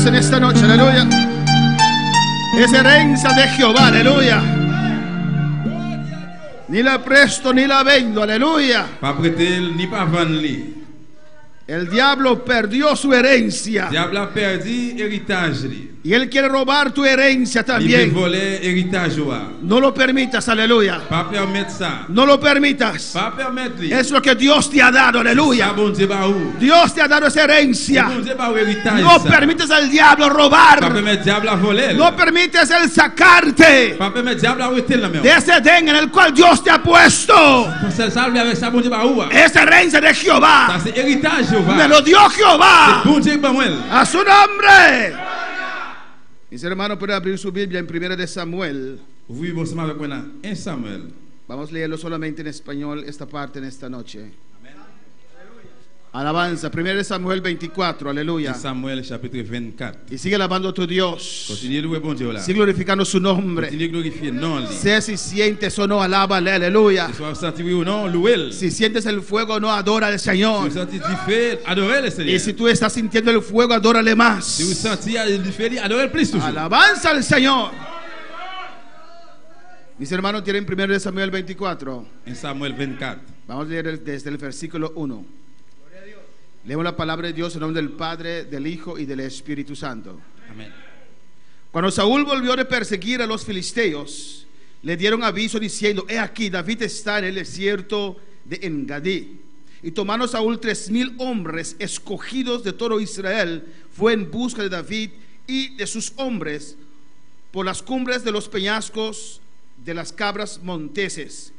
Dios en esta noche, aleluya. Es herencia de Jehová, aleluya. Ni la presto ni la vendo, aleluya. Pas prêter ni pas vendre. El diablo perdió su herencia. Diable a perdu héritage li. Y él quiere robar tu herencia Il veut también. voler héritage wa. No lo permitas, aleluya. Pas permettre ça. No lo permitas. Pas permettre li. Es lo que Dios te ha dado, Ça aleluya. bon Dieu ba ou. Dios te ha dado esa herencia. Bon Dieu ba ou héritage. No ça. permites al diablo Pas robar. permettre diable a voler. No permites el sacarte Pas permettre diable a arrêter la de mer. ese den en el cual Dios te ha puesto. Pour ça sable avec ça bon Dieu ba ou. Es herencia de Ça Jehová. c'est héritage Me Jehovah. lo dio Jehová. Bon Dieu ba moi. A su nombre. Mis hermanos pueden abrir su Biblia en 1 de Samuel. Oui, bon ensemble avec moi là. 1 Samuel. Vamos a leerlo solamente en español esta parte en esta noche. Alabanza, 1 de Samuel 24, aleluya. Samuel chapitre 24. Y sigue alabando a tu Dios. Continue louer bon Dieu là. Sigue glorificando su nombre. Continue glorifier non li. Sé si sientes o no, alábale, aleluya. Que soit senti oui ou non, louer. Si sientes el fuego o no, adora al Si Señor. vous sentez du feu, adorez le Seigneur. Y si tú estás sintiendo el fuego, adórale más. Si vous sentez du feu, adorez plus toujours. Alabanza al Señor. Mis hermanos tienen 1 de Samuel 24. En Samuel 24. Vamos a leer desde el versículo 1. Leemos la palabra de Dios en nombre del Padre, del Hijo y del Espíritu Santo. Amén. Cuando Saúl volvió de perseguir a los filisteos, le dieron aviso diciendo: he aquí, David está en el desierto de Engadí. Y tomando Saúl 3,000 hombres escogidos de todo Israel, fue en busca de David y de sus hombres por las cumbres de los peñascos de las cabras monteses.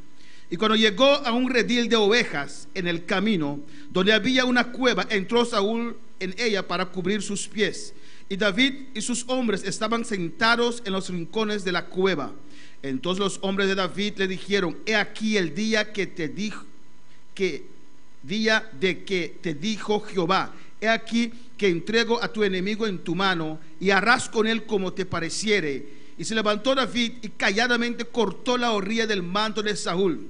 Y cuando llegó a un redil de ovejas en el camino, donde había una cueva, entró Saúl en ella para cubrir sus pies. Y David y sus hombres estaban sentados en los rincones de la cueva. Entonces los hombres de David le dijeron: he aquí el día que te dijo, día de que te dijo Jehová: he aquí que entrego a tu enemigo en tu mano, y harás con él como te pareciere. Y se levantó David y calladamente cortó la orilla del manto de Saúl.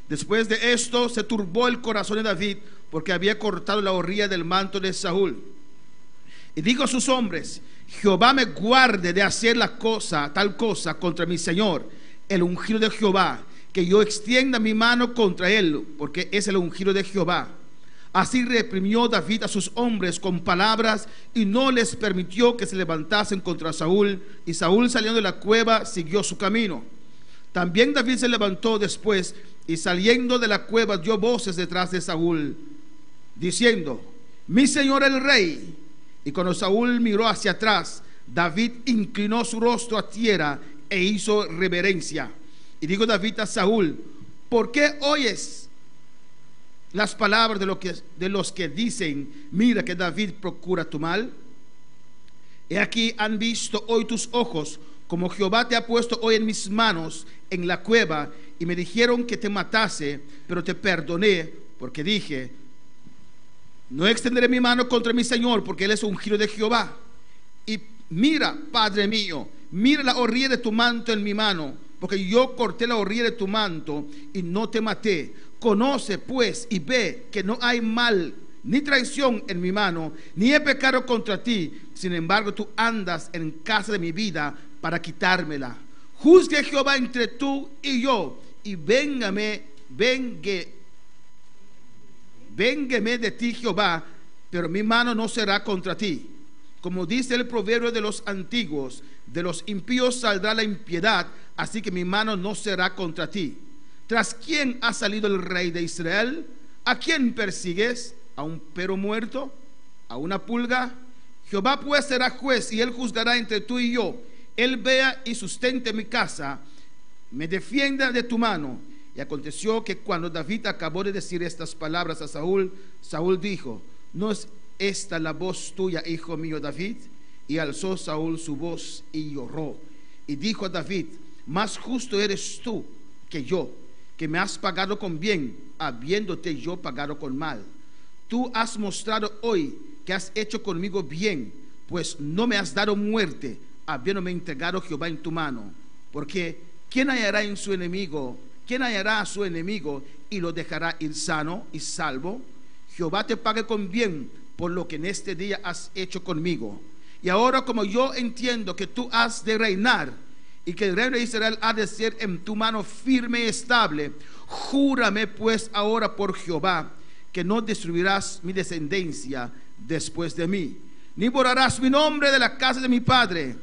Después de esto se turbó el corazón de David, porque había cortado la orilla del manto de Saúl. Y dijo a sus hombres: Jehová me guarde de hacer tal cosa contra mi señor, el ungido de Jehová, que yo extienda mi mano contra él, porque es el ungido de Jehová. Así reprimió David a sus hombres con palabras, y no les permitió que se levantasen contra Saúl. Y Saúl, saliendo de la cueva, siguió su camino. También David se levantó después, y saliendo de la cueva dio voces detrás de Saúl, diciendo: mi señor el rey. Y cuando Saúl miró hacia atrás, David inclinó su rostro a tierra e hizo reverencia. Y dijo David a Saúl: ¿por qué oyes las palabras de los que dicen: mira que David procura tu mal? He aquí, han visto hoy tus ojos como Jehová te ha puesto hoy en mis manos en la cueva, y me dijeron que te matase, pero te perdoné, porque dije: no extenderé mi mano contra mi señor, porque él es ungido de Jehová. Y mira, Padre mío, mira la orilla de tu manto en mi mano, porque yo corté la orilla de tu manto y no te maté. Conoce pues y ve que no hay mal ni traición en mi mano, ni he pecado contra ti. Sin embargo, tú andas en casa de mi vida para quitármela. Juzgue Jehová entre tú y yo, y véngame de ti Jehová, pero mi mano no será contra ti. Como dice el proverbio de los antiguos: de los impíos saldrá la impiedad, así que mi mano no será contra ti. ¿Tras quién ha salido el rey de Israel? ¿A quién persigues? ¿A un perro muerto? ¿A una pulga? Jehová pues será juez, y él juzgará entre tú y yo. Él vea y sustente mi casa, me defienda de tu mano. Y aconteció que cuando David acabó de decir estas palabras a Saúl, Saúl dijo: ¿no es esta la voz tuya, hijo mío David? Y alzó Saúl su voz y lloró. Y dijo a David: más justo eres tú que yo, que me has pagado con bien, habiéndote yo pagado con mal. Tú has mostrado hoy que has hecho conmigo bien, pues no me has dado muerte, habiéndome entregado Jehová en tu mano. Porque ¿quién hallará a su enemigo y lo dejará ir sano y salvo? Jehová te pague con bien por lo que en este día has hecho conmigo. Y ahora, como yo entiendo que tú has de reinar y que el reino de Israel ha de ser en tu mano firme y estable, júrame pues ahora por Jehová que no destruirás mi descendencia después de mí, ni borrarás mi nombre de la casa de mi padre.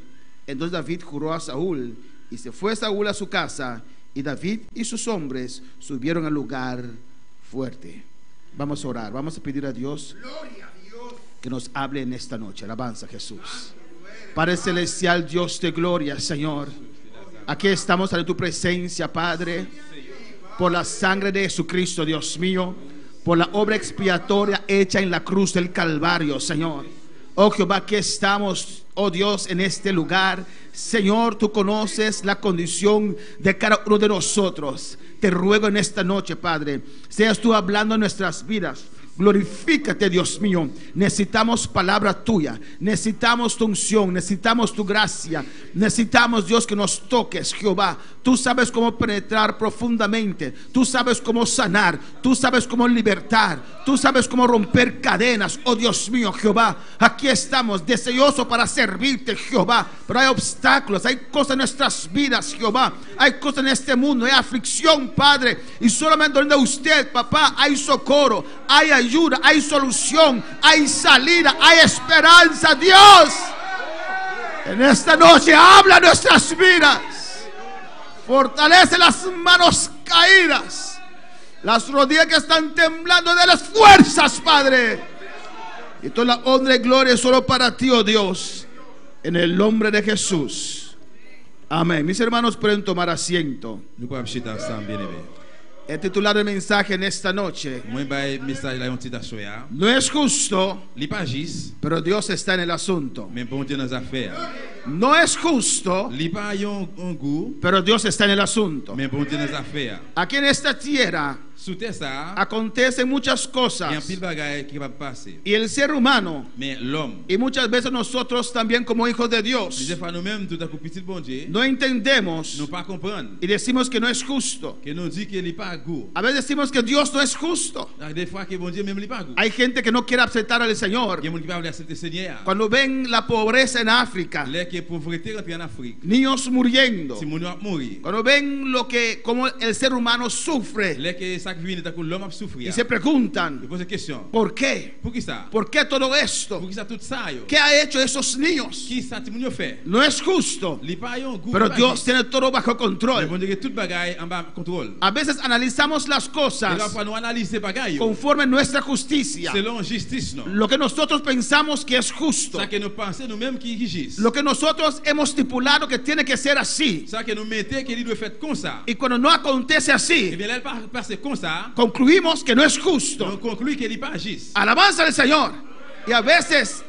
Entonces David juró a Saúl, y se fue Saúl a su casa, y David y sus hombres subieron al lugar fuerte. Vamos a orar, vamos a pedir a Dios que nos hable en esta noche. Alabanza a Jesús. Padre celestial, Dios de gloria, Señor, aquí estamos ante tu presencia, Padre, por la sangre de Jesucristo, Dios mío, por la obra expiatoria hecha en la cruz del Calvario, Señor. Oh Jehová, aquí estamos, oh Dios, en este lugar. Señor, tú conoces la condición de cada uno de nosotros. Te ruego en esta noche, Padre, seas tú hablando en nuestras vidas. Glorifícate, Dios mío. Necesitamos palabra tuya, necesitamos tu unción, necesitamos tu gracia, necesitamos, Dios, que nos toques, Jehová. Tú sabes cómo penetrar profundamente, tú sabes cómo sanar, tú sabes cómo libertar, tú sabes cómo romper cadenas. Oh Dios mío, Jehová, aquí estamos deseosos para servirte, Jehová, pero hay obstáculos, hay cosas en nuestras vidas, Jehová, hay cosas en este mundo, hay aflicción, Padre, y solamente donde usted, papá, hay socorro, hay ayuda, hay solución, hay salida, hay esperanza. Dios, en esta noche habla nuestras vidas, fortalece las manos caídas, las rodillas que están temblando, de las fuerzas, Padre, y toda la honra y gloria solo para ti, oh Dios, en el nombre de Jesús. Amén. Mis hermanos pueden tomar asiento. Nous pouvons chiter ensemble, bien-aimés. He titulado el mensaje en esta noche: Moi, bay message là, on dit à no es justo, li pas juste, pero Dios está en el asunto. mais bon Dieu dans les affaires. No es justo, Li pas yon un goût, pero Dios está en el asunto. mais bon Dieu dans les affaires. Aquí en esta tierra Sous terre ça, acontecen muchas il y a un cosas, pile bagaille qui va passer. y el ser humano, Mais l'homme, y muchas veces nosotros también como hijos de des Dios, fois nous-mêmes tout à coup petit bon Dieu, no entendemos nous pas comprendre y decimos que no es justo. que nous dit que li pas goût. A veces decimos que Dios no es justo. Des fois que bon Dieu même li pas goût. Hay gente que no quiere aceptar al Señor Il y a monde qui pas vouloir accepter Seigneur. cuando ven la pobreza en África, Les qui pauvreté rentre en Afrique. niños muriendo, Si mon a mourir. cuando ven lo que como el ser humano sufre, Les qui ça qui vient de l'homme a y souffrir. se preguntan, Je pose une question. ¿por qué? Pour qui ça? ¿Por qué todo esto? Pour qui ça tout ça yo? ¿Qué ha hecho esos niños? Qui ça ti moun yo fait? No es justo, Li pas yon goût. pero Dios tiene todo bajo Mais control. bon Dieu que toute bagaille en bas contrôle. A veces analizamos las Et là cosas pour nous analyser bagaille yo. conforme nuestra justicia, Selon justice non. lo que nosotros pensamos que es justo, Ça que nous pensons nous-mêmes qui juste. lo que nosotros hemos estipulado que tiene que ser así, Ça que nous mettons que il doit faire comme ça. y cuando no acontece Et así, bien là elle passe comme ça. concluimos que no es On justo. conclut qu'il n'est pas juste. Alabanza al Señor. Y a veces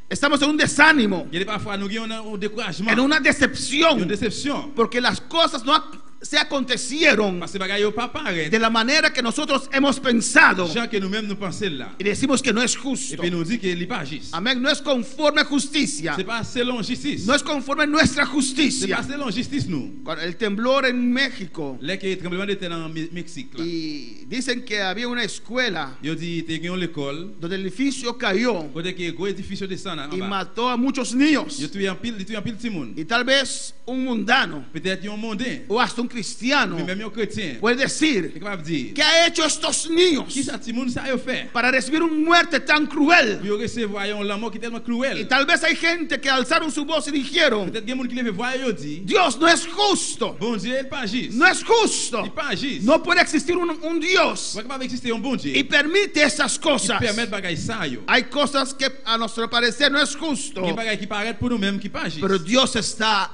estamos en un desánimo, Il y a parfois nous avons un découragement. en una Une decepción, déception. porque las cosas no se acontecieron Parce que bagaille yo pas pareil. de la manera que nosotros hemos pensado, Gens que nous-mêmes nous pensons là. y decimos que no es Et justo. puis nous dit qu'il n'est pas juste. Amén. No es conforme a justicia, C'est pas selon justice. no es conforme a nuestra C'est justicia. pas selon justice nous. Cuando el temblor en México, Là que tremblement de terre en Mexique là. y dicen que había una escuela Yo dit te gagné l'école. donde el edificio cayó Côté que gros édifice descend en y bas. mató a muchos niños, Yo tué en pile petit monde. y tal vez un mundano Peut-être un mondain. o hasta un cristiano Mais même un chrétien. puede C'est decir, capable de dire. ¿qué ha hecho estos niños Qui ça ti monde ça yo fait? para recibir una muerte tan cruel? Pour recevoir un mort qui est tellement Y cruel. tal vez hay gente que alzaron su voz y dijeron, Peut-être qu'il y a monde qui lève voix yo dit. Dios no es justo, Bon Dieu, il pas juste. no es justo, Il pas juste. no puede existir un Dios Pas capable exister un bon Dieu. y permite esas Qui cosas. permet bagaille ça yo. Hay cosas que a nuestro parecer no es justo, Qui bagaille qui paraît pour nous-mêmes qui pas juste. pero Dios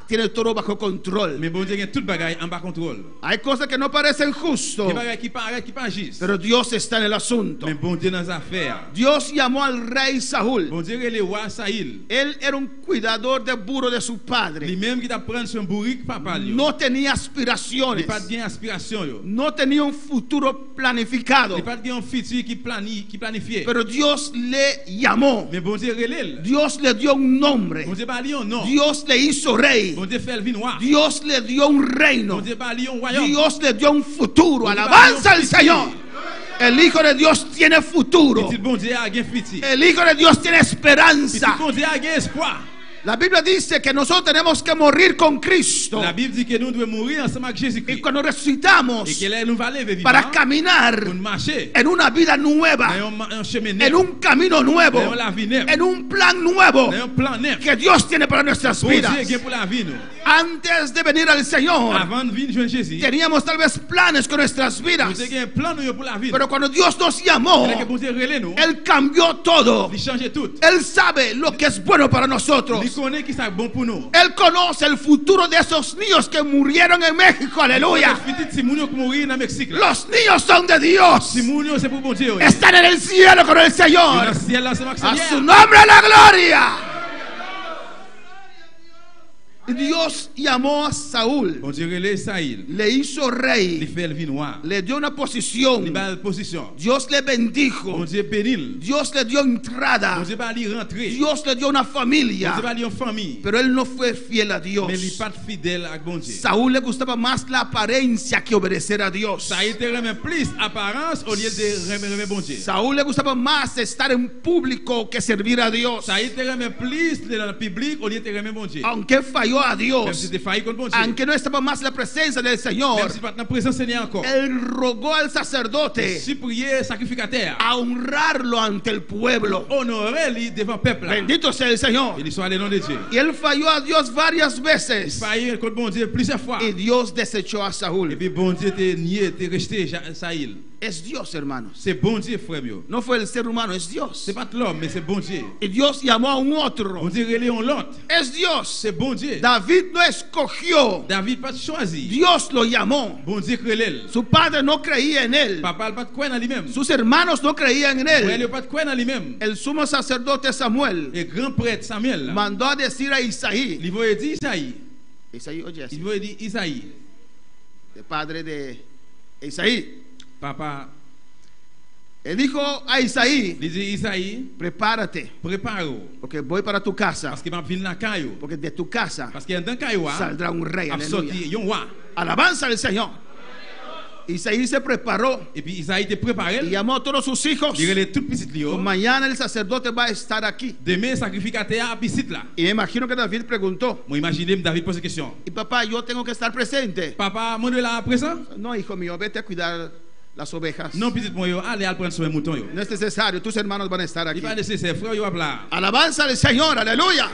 tiene todo bajo control. Mais bon Dieu a toute bagaille en bas contrôle. Hay cosas que no parecen justos, Qui bagaille qui paraît qui pas juste. pero Dios está en el asunto. Mais bon Dieu dans les affaires. Dios llamó al rey Saúl. Bon Dieu le roi Saïl. Él era un cuidador de burro de su padre. Lui-même qui t'a prendre son bourrique papa lui. No tenía Il aspiraciones, pas de aspiration yo. no tenía un futuro planificado, Il pas de un futur qui planifié. pero Dios le llamó. Mais bon Dieu relève. Dios le dio un nombre. Bon Dieu ba li un nom. Dios le hizo rey. Bon Dieu fait le vin roi. Dios le dio un reino. Bon Dieu ba li un royaume. Dios le dio un futuro. Bon Dieu ba li un Alabanza al futur. Señor. El Hijo de Dios tiene futuro. Petit bon Dieu a gen fiti. El Hijo de Dios tiene Petit esperanza. bon Dieu a gen espoir. La Biblia dice que nosotros tenemos que morir con Cristo. La Bible dit que nous devons mourir ensemble avec Y Jésus-Christ. cuando resucitamos, Et que là, nous va lever para vivant caminar pour marcher en una vida nueva, dans un chemin en neuf, un camino nuevo, dans la vie neuve, en un plan nuevo dans un plan neuf. que Dios tiene para nuestras Bon Dieu vidas. gen pour la vie nous. Antes de venir al Señor, Avant de venir joindre Jésus, teníamos tal vez planes con nuestras nous vidas. avons un plan nous pour la vie. Pero cuando Dios nos llamó, Dès que bon Dieu relève nous, Él cambió todo. il change tout. Él sabe lo que es bueno para nosotros. Il connaît qui c'est bon pour nous. Él conoce el futuro de esos niños que murieron en México. Aleluya. Petit Simonio qui mourir dans Mexique. Los niños son de Dios. Simonio c'est pour bon Dieu. Están en el cielo con el Dans Señor. le ciel là c'est A Maxime. su nombre la gloria. Y Dios llamó a Saúl, Bon Dieu relève Saïl. le hizo Il rey, fait le vie noir. le dio una Il posición. va la position. Dios le Bon bendijo. Dieu bénit. Dios le dio Bon entrada. Dieu va lui rentrer. Dios le dio una Bon familia. Dieu va lui en famille. Pero él no fue fiel a Dios. Mais il n'est pas fidèle à bon Dieu. Saúl le gustaba más la apariencia que obedecer a Dios. Saïl te remet plus apparence au lieu de remettre bon Dieu. Saúl le gustaba más estar en público que servir a Dios. Saïl te remet plus dans le public au lieu de remettre bon Dieu. Aunque falló a Même si Dios, tu failli contre bon Dieu. aunque no estaba más en la presencia del Même Señor, si tu pas dans la présence Seigneur encore. él rogó al sacerdote Si prier sacrificateur. a honrarlo ante el pueblo. Honorer-lui devant le peuple. Bendito sea el Señor. Il soit le nom de Dieu. Y él falló a Dios varias Il veces. failli contre bon Dieu plusieurs fois. Y Dios desechó a Et Saúl. puis bon Dieu te nié, te rejeté Saïl. Es Dios, hermanos. C'est bon Dieu, frère mieux. No fue el ser humano, es Dios. C'est pas l'homme, mais c'est bon Dieu. Y Dios llamó a un Bon otro. Dieu relève en l'autre. Es Dios. C'est bon Dieu. David no escogió. David pas choisi. Dios lo llamó. Bon Dieu relève. Su padre no creía en él. Papa n'a pas de quoi dans lui-même. Sus hermanos no creían en Frère, il él. n'a pas de quoi dans lui-même. El sumo sacerdote Samuel Et grand prêtre Samuel, mandó a decir a Isaí. il va dire Isaïe. Isaí, oye, así, Il va dire Isaïe. el padre de Isaí. Papa, Él dijo a Isaí, il dit Isaïe, prepárate, prépare-vous. porque voy para tu casa. Parce qu'il va venir dans la caillou. Porque de tu casa Parce qu'il y a dans caillou, saldrá un rey. a Aleluya. sorti un roi. Alabanza al Señor. Isaí se preparó Et puis Isaïe était préparé. y llamó a todos sus hijos. Il relève tout petit lion. Mañana el sacerdote va a estar aquí. Demain, sacrificateur à petit là. Y me imagino que David preguntó, Moi, imaginez David pose question. y papá, yo tengo que estar presente. Papa, mon là présent? No, hijo mío, vete a cuidar las ovejas. Non, petit moi, yo, allez, prendre sur un mouton. Yo. No es necesario, tus hermanos van a estar Il aquí. va laisser ses frères, yo, là. Alabanza al Señor, aleluya.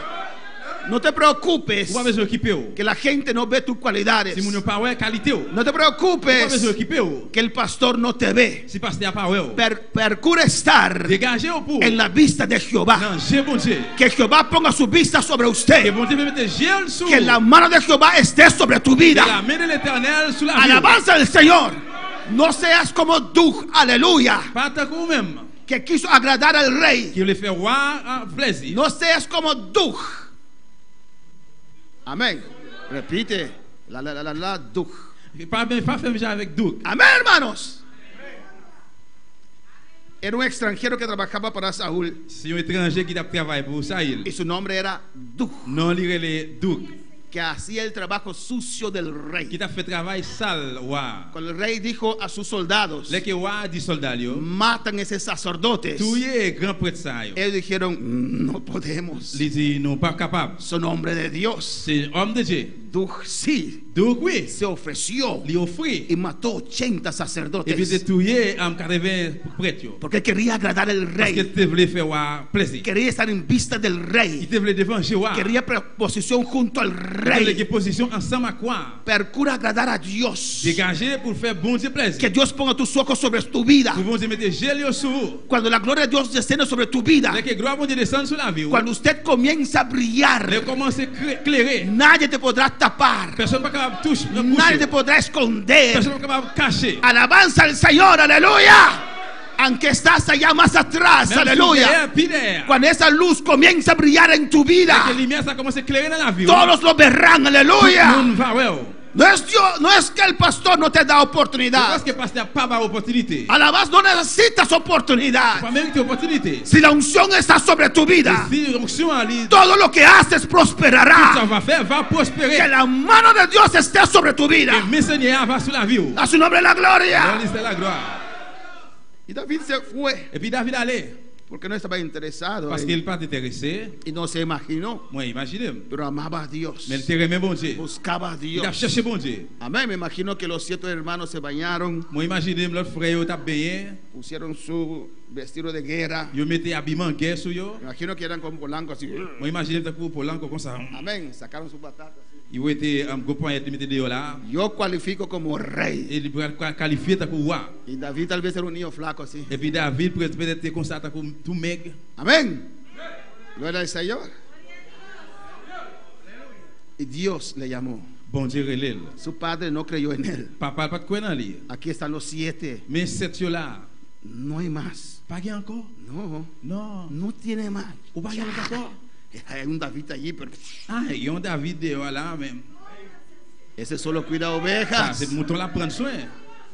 No te preocupes Ou pas besoin d'occuper. que la gente no ve tus cualidades. Si mon yo pas ouais qualité. Ou No te pas besoin preocupes d'occuper. que el pastor no te ve. Si pasteur pas ouais. Procura estar Dégagez au pour. en la vista de Jehová. Non, j'ai bon Dieu. Que Jehová ponga su vista sobre Que usted. bon Dieu me mette gel sous. Que la mano de Jehová esté sobre tu Que vida. la main de l'Éternel sous la vie. Alabanza al Señor. No seas como Dug, aleluya, Pas tant que vous-même. que quiso agradar al rey. Qui voulait faire roi en plaisir. No seas como Dug. Amén. Repite. Dug. Pas faire déjà avec Doug. Amén, hermanos. Era un extranjero que trabajaba para Saúl Si un étranger qui a travaillé pour Saïl. y su nombre era Dug, Non, il relève Doug. que hacía el trabajo sucio del Qui rey. t'a fait travail sale, roi. Cuando el rey dijo a sus soldados, Les que roi dit soldat, yo. matan ese sacerdotes, Touye grand prêtre ça, yo. ellos dijeron, no podemos, Il dit non pas capable. son hombre de Dios. C'est homme de Dieu. Dug sí Donc oui, se ofreció lui offrit. y mató 80 Et puis de sacerdotes touyer en 80 prêtres, yo. porque quería agradar al Parce que rey, tu voulais faire roi plaisir. quería estar en vista del Il rey, te voulait défendre roi. quería posición junto al Il voulait rey. que position ensemble à quoi? Procura agradar a Dios. Dégager pour faire bon Dieu plaisir. Que Dios ponga tus ojos sobre tu vida. Pour bon Dieu mettre gel sur vous. Cuando la gloria de Dios desciende sobre tu vida, Dès que gloire bon Dieu descend sur la vie, cuando usted comienza a brillar, elle commence à éclairer. nadie te podrá tapar, Personne ne peut capable toucher, nadie te podrá esconder. personne ne peut capable cacher. Alabanza al Señor, aleluya. Aunque estás allá más atrás, Même si aleluya. derrière, puis derrière. Cuando esa luz comienza a brillar en tu Dès vida, que la lumière ça commence à éclairer dans la vie. todos lo verán, Tout le aleluya. monde va ouais. No es Dios, no es que el pastor no te da Parce oportunidad. que le pasteur n'a pas d'opportunité. Alabas, no necesitas Pas oportunidad. mériter opportunité. Si la unción está sobre tu vida, Si l'onction ali, todo lo que haces ça prosperará. va faire, va Que prospérer. la mano de Dios esté sobre tu vida. Et mes Seigneur va sur la vie. A su nombre la gloria. Dans l'histoire la gloire. Y David se fue Et puis David allait. porque no estaba interesado Parce qu'il n'est pas intéressé. y no se imaginó, Moi, imaginez. pero amaba a Dios, Mais il te remet bon Dieu. buscaba a Il a Dios. cherché bon Dieu. Amén. Me imagino que los 7 hermanos se bañaron, Moi, imaginez, l'autre frère, il t'a baigné. pusieron su vestido de guerra. Il mettait habillement en guerre sur yo. Me imagino que eran como Polanco así. Moi, imaginez, t'as pour Polanco comme ça. Amén. Sacaron su batata así. Il était un gros point, il mettait dehors là. Yo cualifico como rey. Et il qualifié t'as pour roi. Y David tal vez era un niño flaco así. Et puis David peut-être comme ça, t'as comme tout maigre. Amén. Gloria al Señor. Y Dios le llamó. Bon Dieu relève. Su padre no creyó en él. Papa, pas de quoi dans lui. Aquí están los 7. Mais cette là, No hay más. pas gain encore. No, Non. no tiene más. Ou pas gain encore. Hay un David allí, pero Ah, il y a un David dehors là, même. ese solo cuida Ah, ovejas. c'est mouton là prendre soin.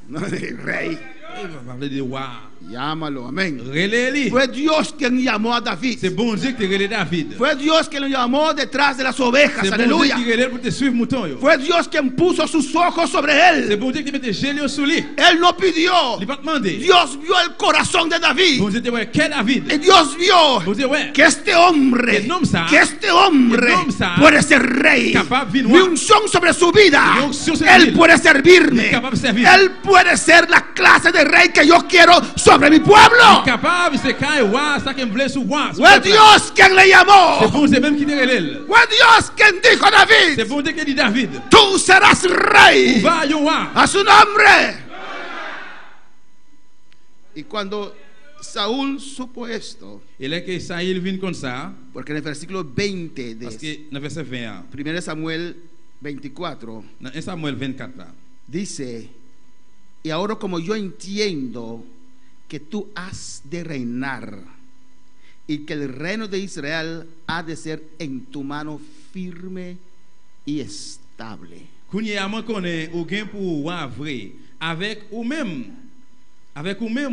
No de rey. Il va parler de roi. Llámalo, amén. Relève. Fue Dios quien llamó a David. C'est bon Dieu qui te relève David. Fue Dios quien lo llamó detrás de las ovejas. C'est bon Dieu Aleluya. qui relève pour te suivre mouton. Yo. Fue Dios quien puso sus ojos sobre C'est él. bon Dieu qui te mette gelé au soleil. Él no pidió. Il va te demander. Dios vio el corazón de David. Bon Dieu te ouais, quel David? Y Dios vio Bon Dieu, ouais. que este hombre, Que nombre ça, puede ser rey. capaz de Mi vivir. unción sobre su vida. Mi unción sobre Él él. puede servirme. Es capaz de servir. Él puede ser la clase de rey que yo quiero sobre mi pueblo. Capable, c'est quand roi, ça qui me voulait sous roi. Fue Dios quien le C'est llamó. bon Dieu même qui te relève. Fue Dios quien dijo a C'est David: bon Dieu qui dit David. tú serás rey. Va, yo roi. A su nombre. Y cuando Saúl supo esto, Et là que Saïl vient comme ça, porque en el versículo 20 parce de que dans verset 20, 1 Samuel 24, dans 1 Samuel 24 là, dice: y ahora como yo entiendo que tú has de reinar y que el reino de Israel ha de ser en tu mano firme y estable. Kounya moi connais ou gain pour roi vrai avec ou même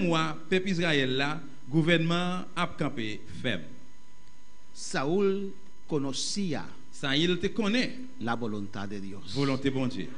roi peuple Israël là, gouvernement a campé ferme. Saúl conocía Saïl te connaît la voluntad de Dios. volonté bon Dieu.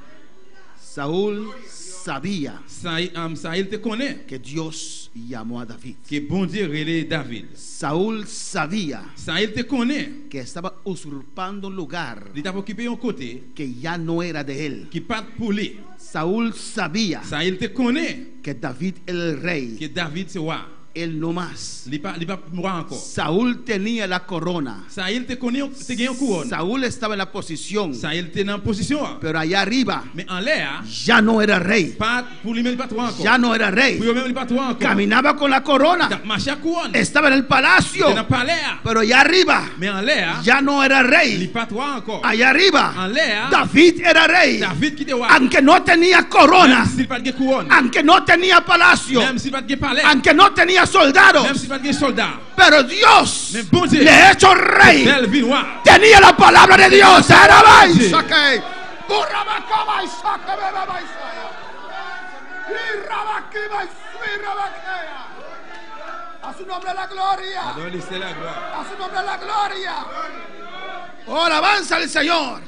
Saúl sabía Saïl te connaît que Dios llamó a David. que bon Dieu relève David. Saúl sabía Saïl te connaît, que estaba usurpando un lugar il t'a occupé un côté que ya no era de él. qui pas pour lui. Saúl sabía Saïl te connaît que David era el rey, que David c'est roi. él no más. Il pas roi encore. Saúl tenía la corona. Saïl te connaît, te gagne couronne. Saúl estaba en la posición, Saïl te en position. pero allá arriba Mais en l'air, ya no era rey. pas pour lui même pas toi encore. Ya no era rey. Pour lui même pas toi encore. Caminaba con la corona. Marcher à couronne. Estaba en el palacio, Dans le palais. pero allá arriba Mais en l'air, ya no era il rey. pas toi encore. Allá arriba En l'air, David era rey. David qui te roi. Aunque no tenía corona, Même s'il pas de couronne. aunque no tenía palacio, Même s'il pas de palais. aunque no tenía Même soldados, s'il pas de soldat. pero Dios Mais bon Dieu. le ha hecho rey. Belle vie roi. Tenía la palabra de Dios. Arabai, Sí. saque. Urabacaba y saque, bebaba y saya. Y rabaquiba y sui rabaquea. A su nombre la gloria. Donne c'est la gloire. A su nombre la gloria. Oh, alabanza al Señor.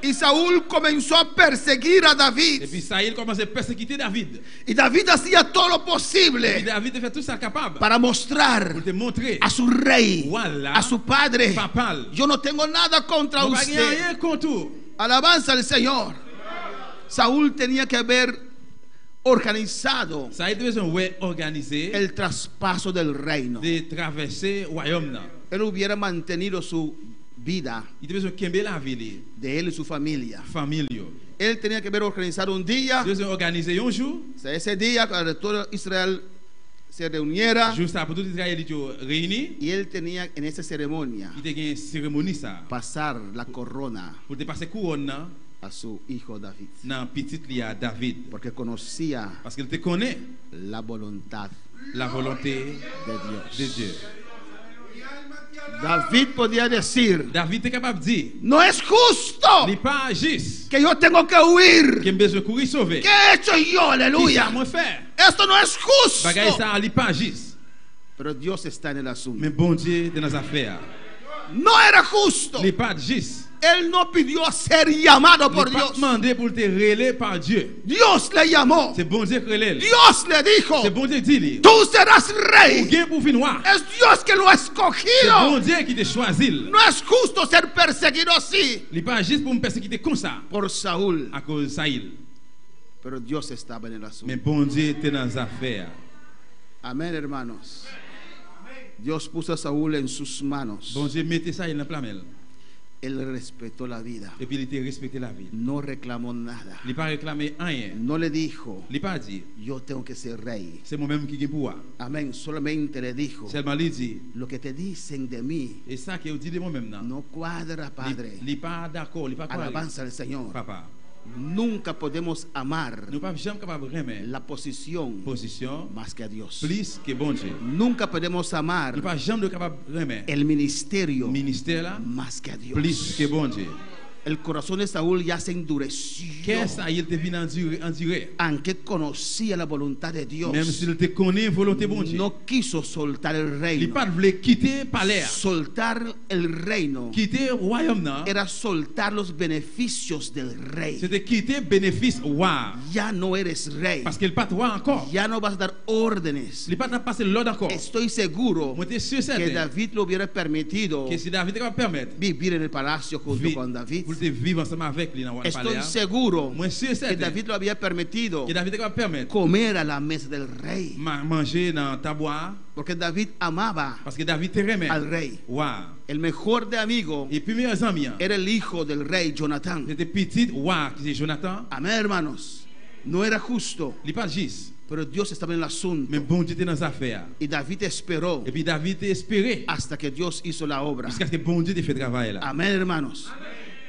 Y Saúl comenzó a perseguir a Et David. puis Saïl commence à persécuter David. Y David hacía todo lo Et posible David fait tout ça capable para mostrar pour te montrer a su rey, Voilà. a su padre: Papa. yo no tengo nada contra On va usted. gagner rien contre tout. Alabanza al Señor. Saúl tenía que haber organizado Saïl devait ouais organiser el traspaso del reino. de traverser le royaume là. Él hubiera mantenido su vida Il devait kembe la ville, de él y su familia. famille. Él tenía que haber organizado un día. Il devait organiser un jour, O sea, ese día cuando todo Israel se reuniera, juste après tout Israël réuni, y él tenía en esa ceremonia il y a une cérémonie ça pasar la corona pour te passer couronne a su hijo David, dans petit li à David porque conocía parce qu'il te connaît la voluntad la volonté de de Dios. Dieu. David podía decir: David est capable de dire, no es justo n'est pas juste que yo tengo que huir. qu'il a besoin de courir sauver. ¿Qué he hecho yo? Qui ça Aleluya. moi faire? Esto no es Bagaille justo. ça n'est pas juste. Pero Dios está en el asunto. Mais bon Dieu dans nos affaires. No era justo. Il pas juste. Él no pidió ser llamado por Il pas Dios. demandé pour te relais par Dieu. Dios le llamó. C'est bon Dieu qui relève. Dios le dijo, C'est bon Dieu qui dit. tú serás Ou rey. gain pour finir. Es Dios que lo ha C'est bon escogido. Dieu qui te choisi. No es justo ser perseguido así Il pas juste pour me persécuter comme ça por Saúl. à cause de Saïl. Pero Dios estaba en el asunto. Mais bon Dieu était dans les affaires. Amén, hermanos. Dios puso a Saúl en sus manos. Bon Dieu mettait Saïl dans la plamelle. Él respetó la vida. Et puis il était respecté la vie. No reclamó nada. Il n'a pas réclamé rien. No le dijo, Il n'a pas dit, yo tengo que ser rey. c'est moi-même qui ai pouvoir. Amén. Solamente le dijo, Seulement il dit, lo que te dicen de mí et ça qui dit de moi-même, non. no cuadra, Padre. Il n'est pas d'accord, il n'est pas croyant. Alabanza al Señor. Papa, Nunca podemos amar nous ne sommes pas jamais capables de remettre la posición position más que a Dios. plus que bon Dieu. Nunca podemos amar Nous ne sommes pas jamais capables de remettre el ministerio ministère là más que a Dios. plus que bon Dieu. El corazón de Saúl ya se endureció, Qu'est-ce que il te vient endurer? aunque conocía la voluntad de Dios. Même s'il te connaît volonté bon Dieu. No quiso soltar el Il reino. pas voulu quitter palais. Soltar el reino Quitter royaume non. era soltar los beneficios del rey. C'était quitter bénéfice roi. Ya no eres rey. Parce qu'il pas roi encore. Ya no vas a dar órdenes. Il pas passé l'ordre encore. Estoy seguro Moi t'es sûr que certain David le hubiera permitido que si David va permettre vivir en el palacio junto con David. pour te vivre ensemble avec lui dans le palais. Estoy seguro Moi sûr que certain David lo había permitido que David va permettre comer a la mesa del rey. manger dans ta bois Porque David amaba parce que David te remet. al rey. Roi. El mejor de amigos Et puis mes amis, era el hijo del rey Jonathan. c'était petit roi qui c'est Jonathan. Amén, hermanos. No era justo, Il pas juste. pero Dios estaba en el asunto. Mais bon Dieu était dans les affaires. Y David esperó Et puis David espérait hasta que Dios hizo la obra. jusqu'à ce que bon Dieu te fait travail là. Amén, hermanos.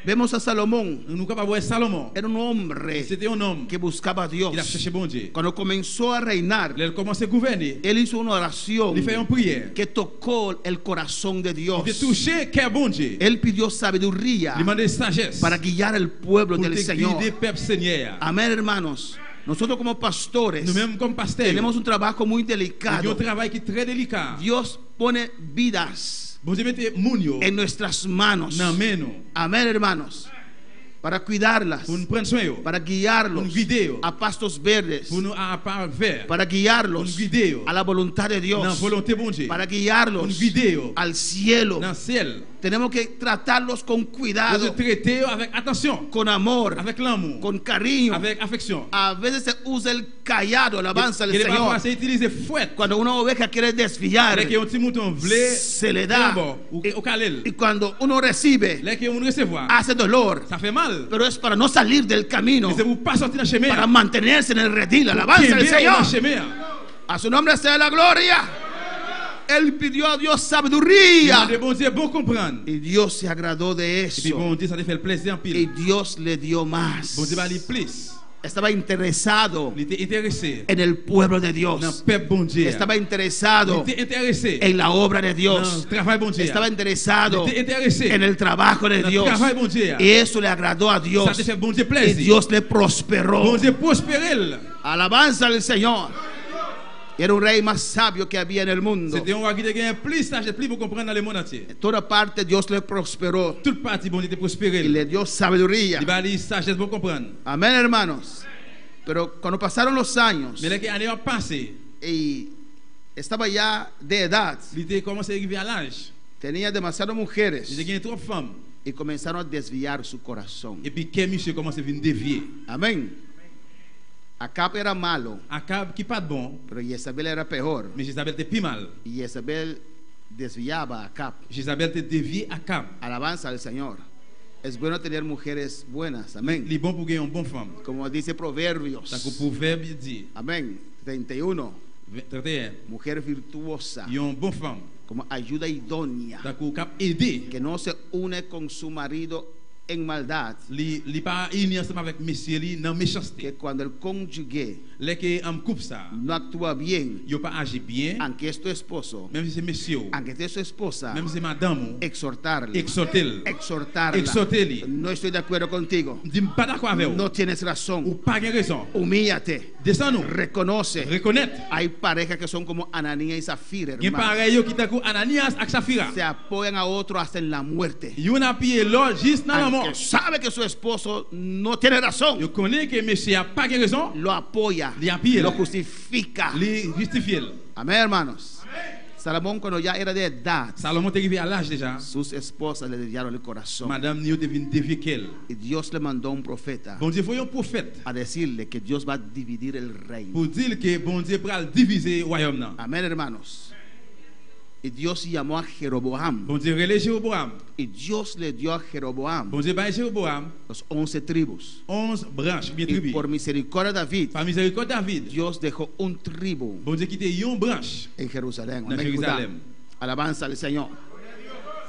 Vemos a Salomón. Nous capable voir Salomon. Era un hombre C'était un homme que buscaba a Dios. qui a cherché bon Dieu. Cuando comenzó a reinar, Il a commencé à gouverner. él hizo una oración Il fait une prière. que tocó el corazón de Dios. Il a touché cœur bon Dieu. Él pidió sabiduría Il demandait sagesse para guiar al pueblo pour del te Señor. guider peuple Seigneur. Amén, hermanos. Nosotros como pastores Nous-mêmes comme pasteurs, tenemos un trabajo muy nous avons delicado. un travail qui est très délicat. Dios pone vidas Bon Dieu mette moun yo en nuestras manos. nan men nou Amén, hermanos. Para cuidarlas, pour nous prendre soin yo, para guiarlos Un video. a pastos verdes, pour nous à part vers para guiarlos Un video. a la voluntad de dans Dios, volonté bon Dieu. para Un guiarlos video al cielo. dans ciel. Tenemos que tratarlos con Nous cuidado, traiter avec attention, con amor, avec l'amour, con cariño. avec affection. A veces se usa el callado, alabanza al Il est Señor. parfois c'est utiliser fouette. Cuando una oveja quiere desviar, Là que un petit mouton vle se le da. ou kalel. Y cuando uno recibe, Là que on recevoir, hace dolor. ça fait mal. Pero es para no salir del camino, Mais c'est pour pas sortir dans le chemin. para mantenerse en el redil. Alabanza al Dans Señor. le chemin. A su nombre sea la gloria. Él pidió a Dios sabiduría. Demandez bon Dieu bon comprendre. Y Dios se agradó de Et puis eso. bon Dieu ça te fait le plaisir en Y pile. Dios le dio más. Bon Dieu va aller plus. Estaba interesado Il était intéressé en el pueblo de dans Dios. le peuple bon Dieu. Estaba interesado Il était intéressé en la obra de dans Dios. le travail bon Dieu. Estaba interesado Il était intéressé en el trabajo de dans le Dios. travail bon Dieu. Y eso le agradó a Ça Dios. te fait bon Dieu Y plaisir. Dios le prosperó. Bon Dieu prospérer. Alabanza al Señor. Era un rey más sabio que había en el mundo. C'était un roi qui était plus sage, plus pour comprendre dans le monde entier. En toda parte Dios le prosperó Toute partie bon Dieu te y prospérer. le dio sabiduría. Il va aller sagesse pour comprendre. Amén, hermanos. Pero cuando pasaron los años Mais les années ont passé. y estaba ya de edad, Il était commencé à arriver à l'âge. tenía demasiadas Il mujeres était gagné trop de femmes. y comenzaron a desviar su corazón. Et puis quel monsieur commence à venir dévier. Amén. Acab era malo, Akab qui pas de bon, pero Jezabel era peor. mais Jezabel était plus mal. Y Jezabel desviaba a Acab. Jezabel était dévié Akab. Alabanza al Señor. Es bueno tener mujeres buenas. Amén. Il est bon pour gagner une bonne femme. Como dice Proverbios. Donc le proverbe dit Amén. 31. 31, Mujer virtuosa. il y a une bonne femme. Como ayuda idónea. Donc il cap aider. Que no se une con su marido en maldad, li pas uni ensemble avec monsieur li dans que méchanceté. cuando el cónyuge Les que am coupe ça, no actúa bien, yo pas agi bien, aunque es tu esposo, même si c'est monsieur, aunque es su esposa, même si c'est madame, exhortarle, exhortez-le. exhortarla. Exhortez-le. No estoy de acuerdo contigo. Dis pas d'accord avec No vous. tienes Ou razón. pas de raison. Humíllate. Descends-nous. Reconoce. Reconnaître. Hay parejas que son como Ananías y Zafira, Gen hermano. pareil yo qui t'a coup Ananias ak Safira. Se apoyan a otro hasta en la muerte. Yo n'a pied l'autre juste dans la Aunque mort. sabe que su esposo no tiene razón, Yo connais que monsieur a pas de raison, lo apoya, Le appuya. lo justifica. li justifie. Amén, hermanos. Salomón, cuando ya era de edad, Salomon est arrivé à l'âge déjà. sus esposas le desviaron el corazón. Madame Nio devine dévier qu'elle. Y Dios le mandó un profeta Bon Dieu, faut un prophète a decirle que Dios va a dividir el reino. pour dire que bon Dieu pral diviser royaume là. Amén, hermanos. Y Dios llamó a Jeroboam. Bon Dieu relève Jéroboam. Y Dios le dio a Jeroboam Bon Dieu bail Jéroboam los 11 tribus. 11 branches bien Y tribus. por misericordia de David, Par miséricorde David, Dios dejó un tribu bon Dieu quitte une branche en Jerusalén. dans Amén, Judá. Jérusalem. Alabanza al Señor.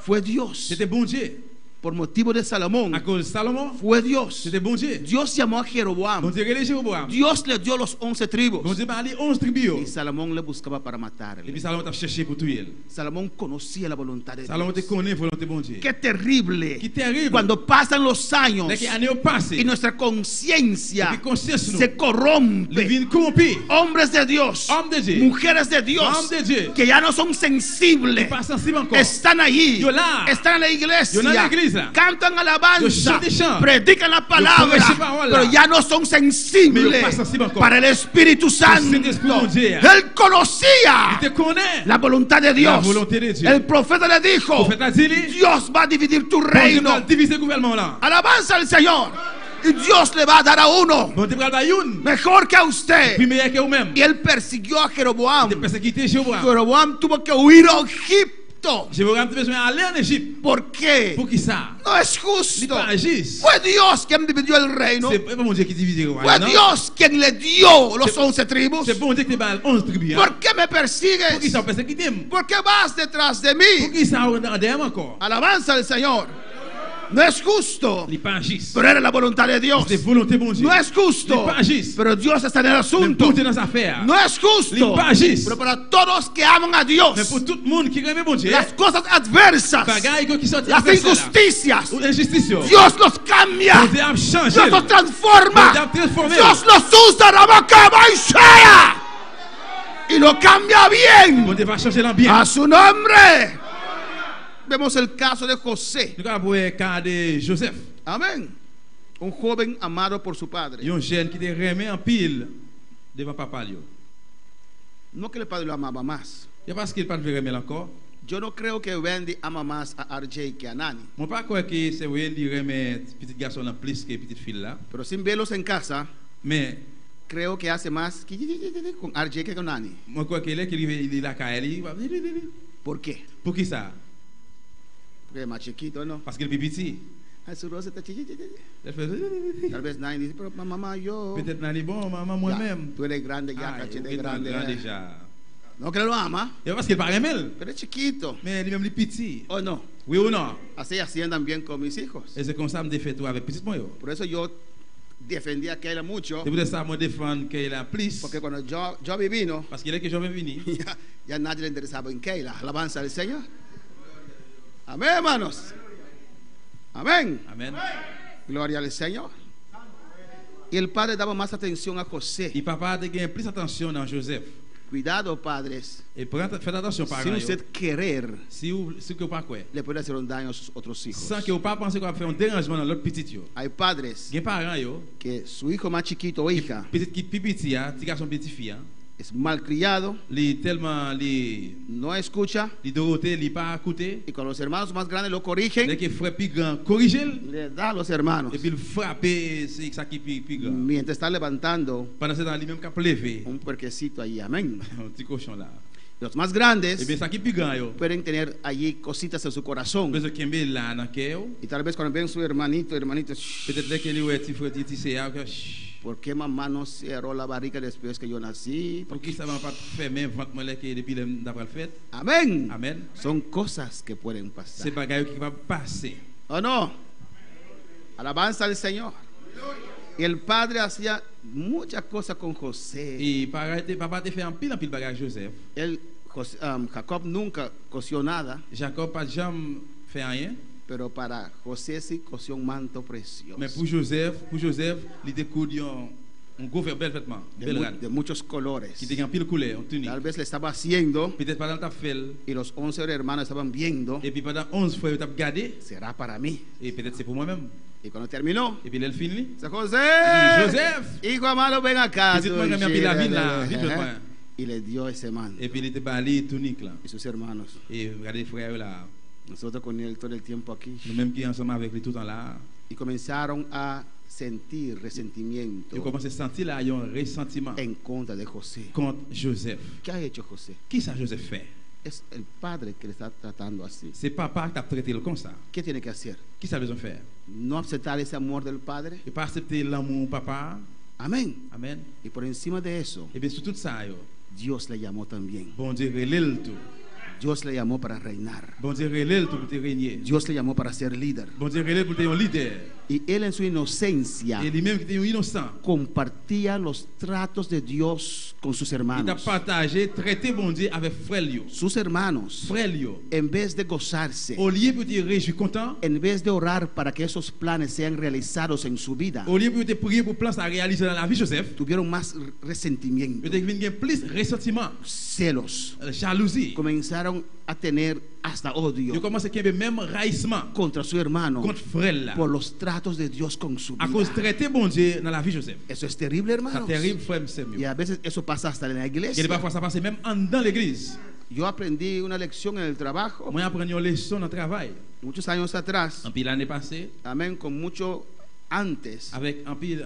Fue Dios. C'était bon Dieu. Por motivo de Salomón, À cause de Salomon, fue Dios. c'était bon Dieu. Dios llamó a Bon Jeroboam. Dieu relève Jéroboam. Dios le dio los 11 tribus. Bon Dieu bail 11 tribus. Y Salomón le buscaba para Et matarle. puis Salomon t'a cherché pour tuer. Salomón conocía la voluntad de Salomon te Dios. connaît volonté bon Dieu. Qué terrible. Qui terrible. Cuando pasan los años Dès que année au passé, y nuestra conciencia et puis conscience nous, se les corrompe. vignes corrompus, Hombres de Dios, hommes de Dieu, mujeres de Dios, hommes de Dieu, que ya no son qui sensibles, pas sensibles encore. están allí, Yo là. están en la Yo en la iglesia, iglesia. cantan Yo alabanza, chante. predican la Yo palabra, prêche parola. pero ya no son Mais sensibles yo pas sensible encore. para el Espíritu Santo. Saint-Esprit de Dieu. Él conocía Il te connaît. la voluntad de Dios. La volonté de Dieu. El profeta le dijo, Le prophète a dit, lui, Dios va a dividir tu bon Dieu reino. va diviser le gouvernement là. Alabanza al Señor. Y Dios le va a dar a uno Bon Dieu va le une. mejor que a usted. Puis meilleur que vous-même. Y él persiguió a Il Jeroboam. te persécuté Jéroboam. Jeroboam tuvo que huir a Egipto. Jéroboam te besoin d'aller en Égypte. ¿Por qué? Pour qui ça? No es Il justo. pas juste. Fue Dios quien dividió el reino. C'est pas bon Dieu qui divise le Fue royaume. non? Dios quien le dio los 11 tribus. C'est bon Dieu qui te bat 11 tribus. hein. ¿Por qué me Pour qui persigues? ça persécuté? ¿Por qué vas detrás de Pour mí? qui ça derrière encore? Alabanza al Señor. No es justo, Il pas juste. pero era la voluntad de Dios. C'est volonté bon Dieu. No es justo, Il pas juste. pero Dios está en el Mais asunto. bon Dieu dans sa affaire. No es justo, Il pas juste. pero para todos que aman a Dios, Mais pour tout le monde qui aime bon Dieu, las cosas adversas, bagaille qui sortent las injusticias, ou injustice. Dios los cambia, Bon Dieu a changé. Dios los transforma, Bon Dieu a transformé. Dios los usa y lo cambia bien Bon Dieu va changer l'ambiance. a su nombre. Vemos el caso de José. Nous avons le cas de Joseph. Amén. Un joven amado por su Il y padre. a un jeune qui était remis en pile devant papa. Il No que el padre lo amaba más. y a parce qu'il ne peut pas remettre encore. Yo no creo que Wendy ama más a RJ que a Nani. Je ne pas croire que c'est vrai qu'il remet petit garçon en plus que petite fille là. Pero sin verlos en casa, Mais creo que hace más con RJ que con Nani. je crois qu'il est arrivé, il est là, il va. ¿Por qué? Pour qui ça? Porque es más chiquito, ¿no? Parce qu'il est petit. Ay, su rosa está chiquitita. Il fait. Tal vez Nani dice, pero mamá, yo. Peut-être Nani, bon, maman, Ya, moi-même. tú eres grande ya, Ah, cachete il est grande. grand déjà. No que lo ama, Et parce qu'il parle même. pero es chiquito. Mais lui-même, il est petit. ¿O no? Oui ou non? Así hacían bien con mis hijos. Et c'est comme ça que je me défais tout avec petit moyo. Por eso yo defendía a Keila mucho. C'est pour ça que je défends qu'il a plus. Porque cuando yo vino, Parce qu'il est que je vais venir. ya nadie le interesaba en Keila. Alabanza al Señor. Amén, hermanos. Amén. Amen. Gloria al Señor. Y el padre daba más atención a José. Et papa a gagné plus attention dans Joseph. Cuidado, padres. Et faites attention par Sin exemple. usted querer, Si vous ne pas quoi. le puede hacer un daño a sus otros hijos. Sans que vous pas penser qu'on va faire un dérangement dans l'autre petit yo. Hay padres Les parents yo, que su hijo más chiquito o hija petit qui petit a, petit garçon petit fille, es malcriado, li tellement no escucha, li doroté, li pas écouté. y cuando los hermanos más grandes lo Dès corrigen, que frère plus grand corrige le da a los hermanos. et puis il frappe c'est ça qui plus grand. Mientras está levantando Pendant ce temps lui même qu'a levé un puerquecito ahí, amén. un petit cochon là. Los más Et grandes bien ça qui plus grand yo. pueden tener allí cositas en su corazón. Besoin qu'il me là dans cœur. Y tal vez cuando ven su hermanito, shh, Peut-être dès qu'il est petit frère petit c'est que ¿por qué mamá no cerró la barriga después que yo nací? pour qui ça va pas fermer ventre moi que depuis d'après le fait. Amén. Amen. Son cosas que pueden C'est pasar. bagaille qui va passer. ¿O no? Alabanza al Señor. Y el padre hacía muchas cosas con José. Et papa te fait un pile bagage Joseph. Jacob nunca cosió nada, Jacob pas jamais fait rien. pero para José sí cosió un manto precioso. Mais pour Joseph, il était coudé un gros bel vêtement, bel rad. De muchos colores. Qui était en pile couleur, en tunique. Tal vez le estaba haciendo Peut-être pendant ta fait y los 11 hermanos estaban viendo, et puis pendant 11 fois tu as regardé será para mí. et peut-être c'est pour moi-même. Y cuando terminó, Et puis elle finit. dice, José, Joseph, hijo amado, ven acá. Petit moi, j'ai mis la ville là, vite moi. Y le dio ese manto. Et puis il était balé tunique là. Y sus hermanos, Et regardez les frères là, nosotros con él todo el tiempo aquí. nous même qui ensemble avec lui tout le temps là. Y comenzaron a sentir resentimiento Ils commencent à sentir là, il y a un ressentiment en contra de José. contre Joseph. ¿Qué ha hecho José? Qui ça Joseph fait? Es el padre que le está tratando así. C'est papa qui t'a traité comme ça. ¿Qué tiene que hacer? Qui ça besoin de faire? No aceptar ese amor del padre. Et pas accepter l'amour papa. Amén. Amen. Y por encima de eso, Et bien sur tout ça, yo, Dios le llamó también. bon Dieu relève tout. Dios le llamó para reinar. Bon Dieu relève tout pour te régner. Dios le llamó para ser líder. Bon Dieu relève pour te un leader. Y él en su inocencia Et lui-même qui était un innocent. compartía los tratos de Dios con sus Il t'a hermanos. partagé, traité bon Dieu avec frère yo. Sus hermanos, Frère yo. en vez de gozarse, Au lieu pour te réjouir content, en vez de orar para que esos planes sean realizados en su vida, au lieu pour te prier pour plan ça réaliser dans la vie Joseph, tuvieron más resentimiento, peut-être qu'il y a plus ressentiment, celos. jalousie. Comenzaron a tener hasta Je odio commence à avoir même raillissement contra su hermano contre frère là. por los tratos de Dios con su À cause vida. traiter bon Dieu dans la vie Joseph. Eso es terrible, C'est hermanos. terrible frère c'est Y mieux. a veces eso pasa hasta en la Et iglesia. parfois ça passe même dans l'église. Yo aprendí una lección en el trabajo Moi appris une leçon dans le travail. muchos años atrás, En pile l'année passée amén, con mucho antes, avec en pile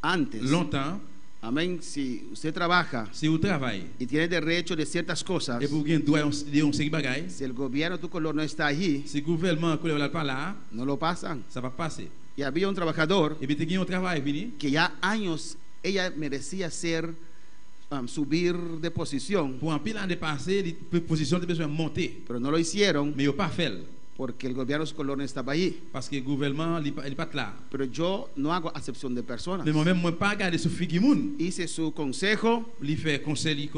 antes, longtemps amén, si usted trabaja si vous travaillez y tiene derecho de ciertas cosas, et pour gagner droit de un série bagaille, si el gobierno de tu color no está allí, si le gouvernement couleur là pas là, no lo pasan. ça va passer. Y había un trabajador Et puis tu gagnes un travail fini que ya años ella merecía subir de posición, pour en pile l'année passée, les positions de besoin monter, pero no lo hicieron mais ils pas fait porque el gobierno de su color no estaba allí. parce que le gouvernement il pas là. Pero yo no hago acepción de personas. Mais moi-même moi pas garder sur figi moun. Hice su consejo Il fait conseil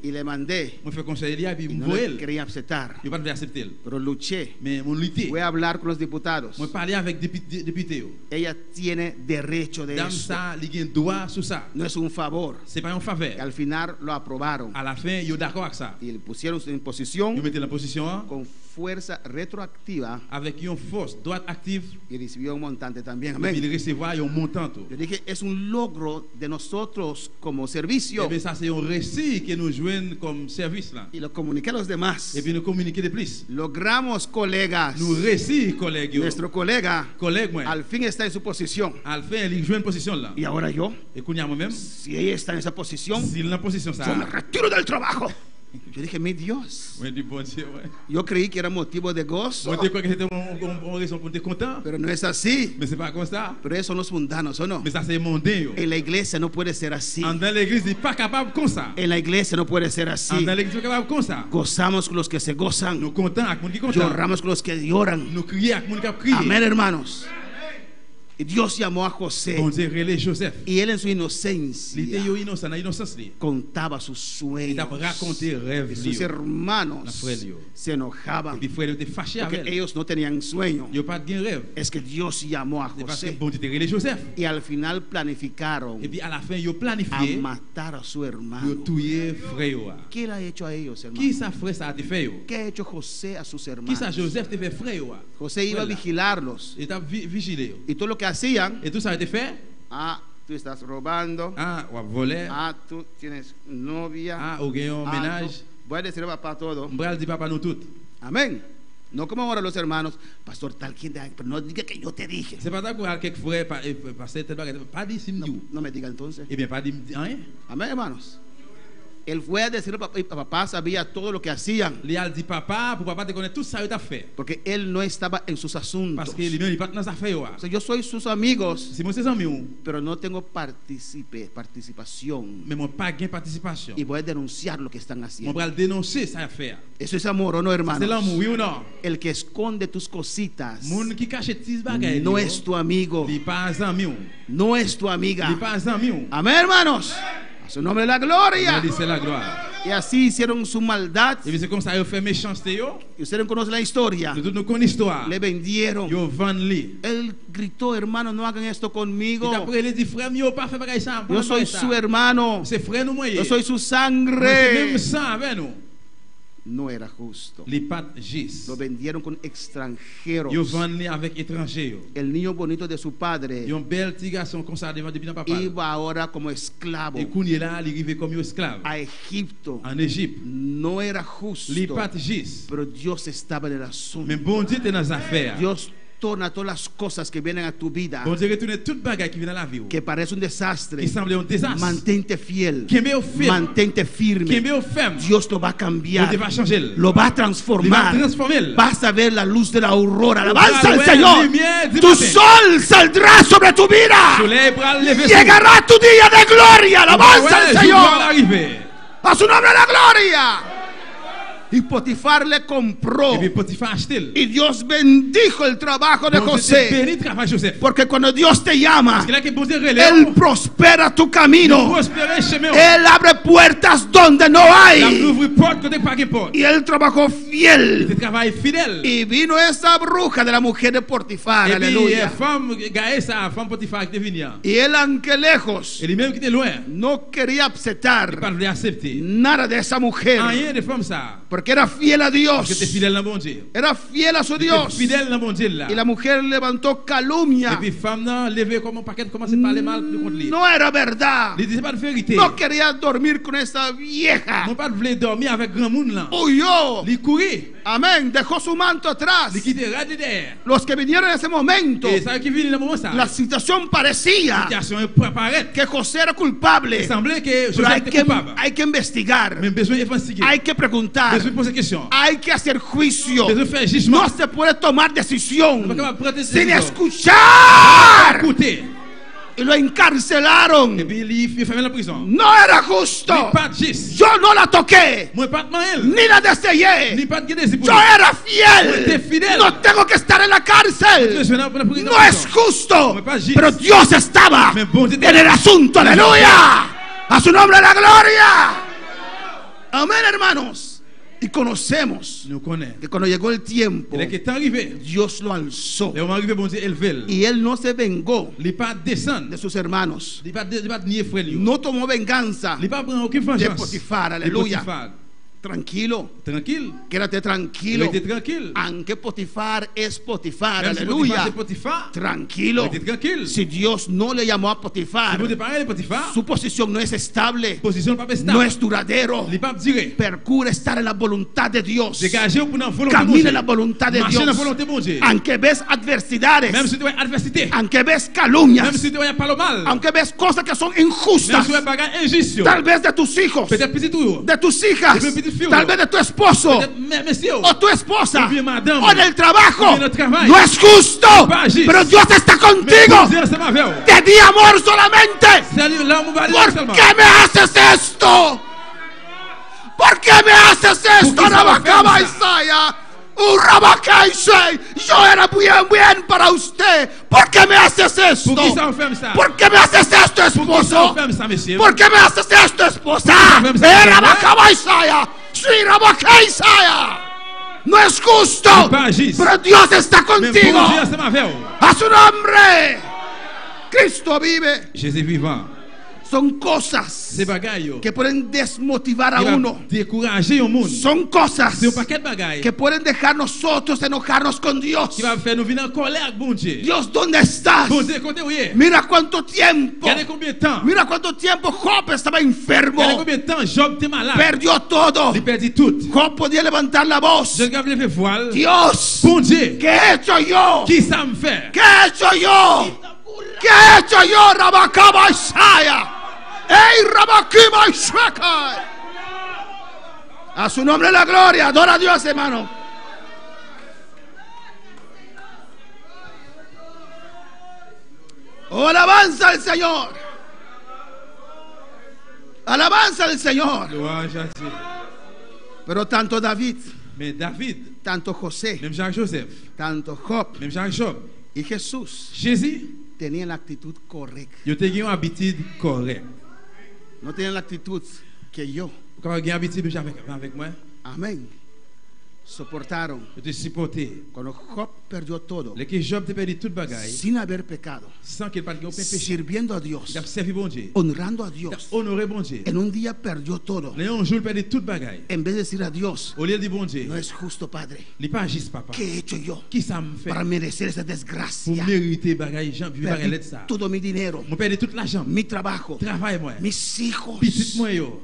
y le mandé. moi fait conseil et puis Y moi no le elle. quería aceptar, Il pas accepter. pero luché. Mais mon lutter. Voy a hablar con los diputados. Moi parler avec député. Ella tiene derecho de Dame eso. ça, il gagne droit sur ça. No es un favor. C'est pas un Y faveur. al final lo aprobaron À la fin, ils d'accord avec ça. y le pusieron en posición Ils mettent la position con fuerza retroactiva avec une force droite active y recibió un montante también. et puis Amén. il recevoir un montant tout. Yo dije, es un logro de nosotros como servicio Et bien ça c'est un récit que nous jouons comme service là. y lo comuniqué a los demás. Et puis nous communiquer de plus. Logramos, colegas. Nous récit collègues. Nuestro colega Collègue moi. al fin está en su posición. À la fin, il joue une position là. Y ahora yo, Et qu'on y a moi-même, si ella está en esa posición, s'il est en position yo me ça. retiro del trabajo. Yo dije, mi Dios. Ouais, du bon Dieu, ouais. Yo creí que era motivo de gozo, Moi, je crois que c'était une raison pour être content. pero no es así. Mais c'est pas comme ça. Pero esos son los mundanos, ¿o no? Mais ça c'est mondain. En la iglesia no puede ser así. Dans l'église, il n'est pas capable comme ça. En la iglesia no puede ser así. Dans l'église, il est capable comme ça. Gozamos con los que se gozan. Nous comptons avec les qui content. Lloramos con los que lloran. Nous crions avec les qui crient. Amén, hermanos. Y Dios llamó a José. Bon Dieu relève Joseph. Y él en su Il était inocencia innocent, dans l'innocence. contaba sus Il a sueños. raconté rêve. Y sus hermanos La frère, yo. se Et enojaban puis frère était fâché porque avec elle. ellos no tenían sueño. Il n'y a pas de rêve. Es que Dios llamó a C'est parce que José bon Dieu relève Joseph. y al final planificaron Et puis à la fin, il a a planifié. matar a su Il a hermano. tué frère. ¿Qué le ha hecho a ellos, Qui hermano? ça frère ça a été fait? ¿Qué ha hecho José a sus Qui ça hermanos? Joseph te fait frère? José iba a Voilà. vigilarlos Il t'a vigilé. y todo lo que hacían, Et tout ça a été fait? tú estás robando, Ah, ou volé. tú tienes novia, Ah, ou gagne un tú- ménage. voy a decir a papá todo. Mbral dit papa nous tout. Amén. No como ahora los hermanos, pastor tal quien, pero no diga que yo te dije. C'est pas d'accord quelques frères passer tel bagage. Pas dit sim No, you. no me diga entonces. Eh bien pas dit rien. Amén, hermanos. Él fue a decir y papá sabía todo lo que hacían, Il a dit papa, pour papa te connaître tout ça il t'a fait. porque él no estaba en sus asuntos. Parce que lui-même il pas dans sa affaire. O sea, yo soy sus amigos, C'est moi ses amis, pero no tengo participación mais moi pas gain participation. y voy a denunciar lo que están Moi haciendo. va dénoncer ça affaire. Eso es amor, ¿o no, C'est hermanos? l'amour, oui ou non? El que esconde tus cositas Moun qui cache tes bagages, no es tu amigo, il pas ami, no es tu amiga. il pas ami. Amén, hermanos. A su nombre la gloria. C'est la gloire. Y así hicieron su maldad. Et puis c'est comme ça il fait méchanceté yo. Y ustedes conocen la historia. Nous nous connaissons l'histoire. Le vendieron. Yo vend li. Él gritó, hermano, no hagan esto Et conmigo. après il dit frère yo pas faire bagage ça. Yo soy su hermano. C'est frère nous moi. Yo soy su C'est même sangre. ça avec nous. No era justo. Les pas juste. Lo vendieron con extranjeros. Yo vend li avec étranger yo. El niño bonito de su padre Yon bel petit garçon comme ça devant depuis dans papa. iba ahora como esclavo Et qu'on est là, il arrive comme esclave a Egipto. en Égypte. No era Les justo, pas juste. pero Dios estaba en el asunto. Mais bon Dieu est dans les affaires. Dios torna todas las cosas que vienen a tu vida, Bon Dieu retourne toute bagaille qui vient dans la vie. que parece un desastre. Qui semble un désastre. Mantente fiel, Qui au fait. mantente Qui firme. au femme. Dios lo va a Bon cambiar, Dieu va changer. lo va a Il va transformar. transformer. Vas a ver la luz de la aurora. Alabanza al ver la Señor. lumière du Tu matin. sol saldrá sobre tu vida. Soleil pour lever. Llegará tu día de gloria. Alabanza al va Señor. arriver. A su nombre la gloria. Y Potifar le compró. Et puis Potiphar acheté. Y Dios bendijo el trabajo de Bon Dieu José. béni travail Joseph. Porque cuando Dios te llama, Parce que là que bon Dieu Él relève. prospera tu camino. Prospérer chemin. Él abre puertas donde no Il hay. ouvre porte côté pas que porte. Y él trabajó fiel. Il travaille fidèle. Y vino esa bruja de la mujer de Potifar. Et puis Aleluya. femme Gaësa, femme Potiphar qui était venue. Y él, aunque lejos, Et lui-même qui était loin. no quería Pas aceptar voulu accepter. nada de esa mujer. Rien de femme ça. Porque era fiel a Parce que t'es Dios. fidèle dans mon Dieu. Era fiel a su T'es Dios. fidèle dans mon Dieu là. Y la mujer levantó calumnia. Et puis femme là, levé comme un paquet, commence à parler mal contre lui. No era verdad. Il disait pas de vérité. No quería dormir con esa vieja. Non pas de vouloir dormir avec grand monde là. Huyó. Il courait. Amén. Dejó su manto atrás. Il quittait radio derrière. Los que vinieron en ese momento, Et ça qui vient dans le moment ça. la situación parecía La situation est pour apparaître. que José era culpable. Il semblait que Pero Joseph était coupable. hay que investigar. Mais besoin d'investiguer. Hay que preguntar. Besoin de poser question. Hay que hacer juicio. Besoin de faire jugement. No se puede tomar decisión Pas capable de prendre des sin décisions. escuchar. Écoutez. Y lo encarcelaron. Et puis il fait la prison. No era justo. Il pas juste. Yo no la toqué. Moi pas de maël. Ni la destellé. Ni pas de guider. Yo era fiel. Usted fidel. No tengo que estar en la cárcel. No es justo. Pero Dios estaba en el asunto. Aleluya. A su nombre la gloria. Amén, hermanos. Y conocemos Nous connaissons. que cuando llegó el tiempo, Il est arrivé. Dios lo alzó. Le moment arrivé, bon Dieu, élevé. Y él no se vengó Il pas descendre. de sus hermanos. Il pas nier frère. No tomó venganza. Il pas prendre aucune De vengeance. Potifar, De aleluya. Potifar. Tranquilo. Tranquille. Quédate Il tranquilo. était tranquille. Aunque Potifar es Potifar. Même si Potifar Aleluya. c'est Potifar. Tranquilo. Il était tranquille. Si Dios no le llamó a Si Potifar, vous parlez de Potifar, su posición no es estable, position pas stable. no es duradero. Il pas direct. Procura estar en la voluntad de Dios. Dégagez pour la volonté de Camina en la Dieu. voluntad de Marchez dans la Dios. volonté de Dieu. Aunque ves adversidades, Même si tu as adversité. aunque ves Même calumnias, si tu as pas le mal. aunque ves cosas que son Même injustas, si tu as bagarre injuste. tal vez de tus hijos, Peut-être petit tour. de tus hijas, Peut-être tal vez de tu esposo Peut-être monsieur. o tu esposa O bien madame. o en el trabajo. O bien el trabajo. No es justo, Pas juste. pero Dios está Mais contigo. Dieu c'est ma vie. Te di amor solamente. Salut là mon bali ¿Por seulement. qué me haces esto? ¿Por qué me haces esto? ¿Por qué Rabacaba se me Isaiah. Rabacaisei. Yo era bien para usted. ¿Por qué me haces esto? Pour qui ça enferme ça? ¿Por qué me haces esto, Pour qui ça esposo? enferme ça, monsieur? ¿Por qué me haces esto, esposa? ¿Por qué me haces esto? Rabacaba Isaiah. Sí, Rabacaisaya. No es justo, Pas juste. pero Dios está Mais contigo. bon Dieu c'est ma vie. A su nombre. Cristo vive. Jésus vivant. Son cosas C'est bagaille yo. que pueden desmotivar a Qui va uno. décourager au monde. Son cosas C'est un paquet de bagailles que pueden dejar nosotros enojarnos con Dios. qui va faire nous venir en colère avec bon Dieu. Dios, ¿dónde estás? Bon Dieu, comptez où il est. Mira cuánto tiempo. Regardez combien de temps. Mira cuánto tiempo Job estaba enfermo. Regardez combien de temps Job était malade. Perdió todo. Il perdit tout. Job podía levantar la voz. Je regarde les voiles. Dios, Bon Dieu, ¿qué he hecho yo? qui ça me fait? ¿Qué he hecho yo? ¿Qué he hecho yo? Rabacaba Isaiah. ¡Ey, Rabakiba Ishakai! A su nombre la gloria. Adora a Dios, hermano. Oh, alabanza al Señor. Alabanza al Señor. Louange à Dieu. Pero tanto David, Mais David, tanto José, même Jacques-Joseph, tanto Job même Jacques-Job, y Jesús Jésus, tenían la actitud correcta. ils ont une habitude correcte. No tenían la actitud que yo. Quand ils ont une habitude avec moi, Amén. Soportaron. ils ont supporté. Cuando Job perdió todo, Les que Job te perdu toute bagaille, sin haber pecado, sans qu'il pas de péché. sirviendo a Dios, Il a servi bon Dieu. honrando a Il a Dios. honoré bon Dieu. En un día perdió todo. Les un jour il perdu toute bagaille. En vez de decir a Dios, Au lieu de dire bon Dieu, no es justo, Padre. il pas juste papa. ¿Qué he hecho yo Qui ça me fait para merecer esa pour desgracia? mériter bagaille, Jean, vivre bagaille Perdí ça. todo mi dinero, Mon perdu toute l'argent, mi trabajo, travail moi, mis hijos. petit moi yo.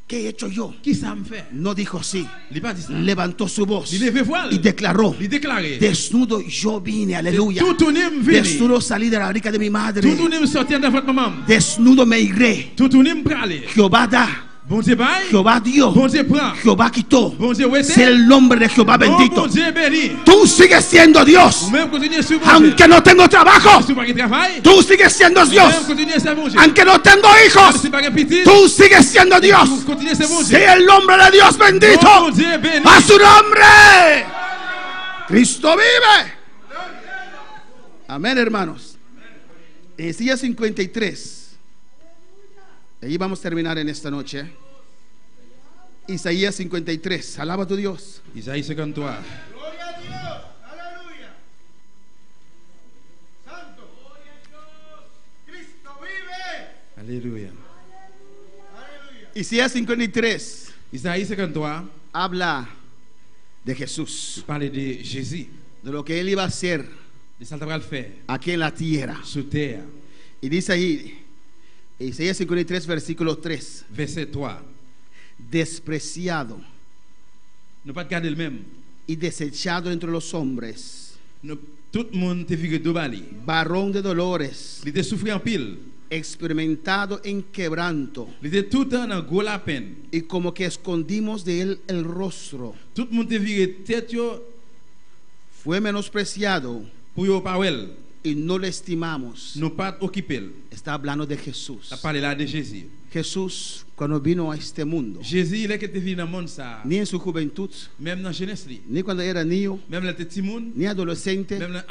¿Qué he hecho yo? Qui ça me fait? No dijo así. Il pas dit ça. Levantó su voz Il levait voile. y declaró: Il déclarait. desnudo yo vine, aleluya. Tout tourné me venir. Desnudo salí de la barriga de mi madre. Tout tourné me sortir de votre maman. Desnudo me iré. Tout tourné me praler. Jehová da, Bon Dieu bail. Jehová dio, Bon Dieu prend. Jehová quitó. Bon Dieu ouais. Sea el nombre de Jehová bendito. Bon Dieu béni. Tú sigues siendo Dios. Ou même continuer sur bon Dieu. Aunque no tengo trabajo, Si pas de travail. tú sigues siendo Ou Dios. même continuer sur bon Dieu. Aunque no tengo hijos, Si pas de petit. tú sigues siendo Dios. Continuer sur bon Dieu. Sea el nombre de Dios bendito. Bon Dieu béni. A su nombre. Cristo vive. Amén, hermanos. En Isaías 53. Ahí vamos a terminar en esta noche. Isaías 53. Alaba a tu Dios. Isaïe 53. Gloria a Dios. Aleluya. Santo. Cristo vive. Alléluia. Isaías 53 Isaïe 53 habla de Jesús, parle de Jésus. de lo que él iba a hacer De ça va le faire aquí en la tierra. sur terre. Y dice ahí, Isaías 53, versículo 3, Verset 3. despreciado Nous pas garder le même. y desechado entre los hombres, Nous, tout le monde te figure de bali. varón de dolores, Il était souffert en pile. experimentado en quebranto, Il était tout le temps dans gros la peine. y como que escondimos de él el rostro. Tout le monde te figure tête yo Fue menospreciado pour yo pas wel. y no le estimamos. Nous pas occuper. Está hablando de Jesús. La parler là de Jésus. Jesús, cuando vino a este mundo, Jésus il est que te venu dans le monde ça. ni en su juventud, Même dans jeunesse li. ni cuando era niño, Même le petit monde, ni adolescente, même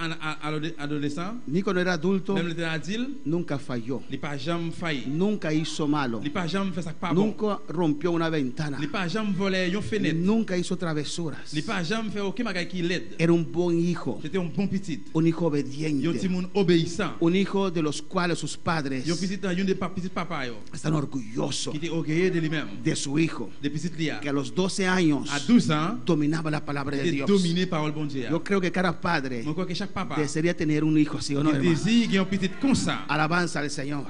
adolescent, ni cuando era adulto, même le adulte, nunca falló, il pas jamais failli. nunca hizo malo, Il pas jamais fait ça pas bon. nunca rompió una ventana, Il pas jamais volé une fenêtre. nunca hizo travesuras. Il pas jamais fait aucun bagage qui l'aide. Era un buen hijo, C'était un bon petit. un hijo Un petit obediente, monde obéissant. un hijo de los cuales sus Un padres petit un des petits papa yo están orgullosos qui était orgueilleux de lui-même. de su hijo, Des petits lia. que a los 12 años À 12 ans, dominaba la palabra de il était Dios. dominé par le bon Dieu. Yo creo que cada padre Je crois que chaque papa desearía tener un hijo así o no, il hermano. désire qu'il y ait un petit comme ça. Alabanza al Señor.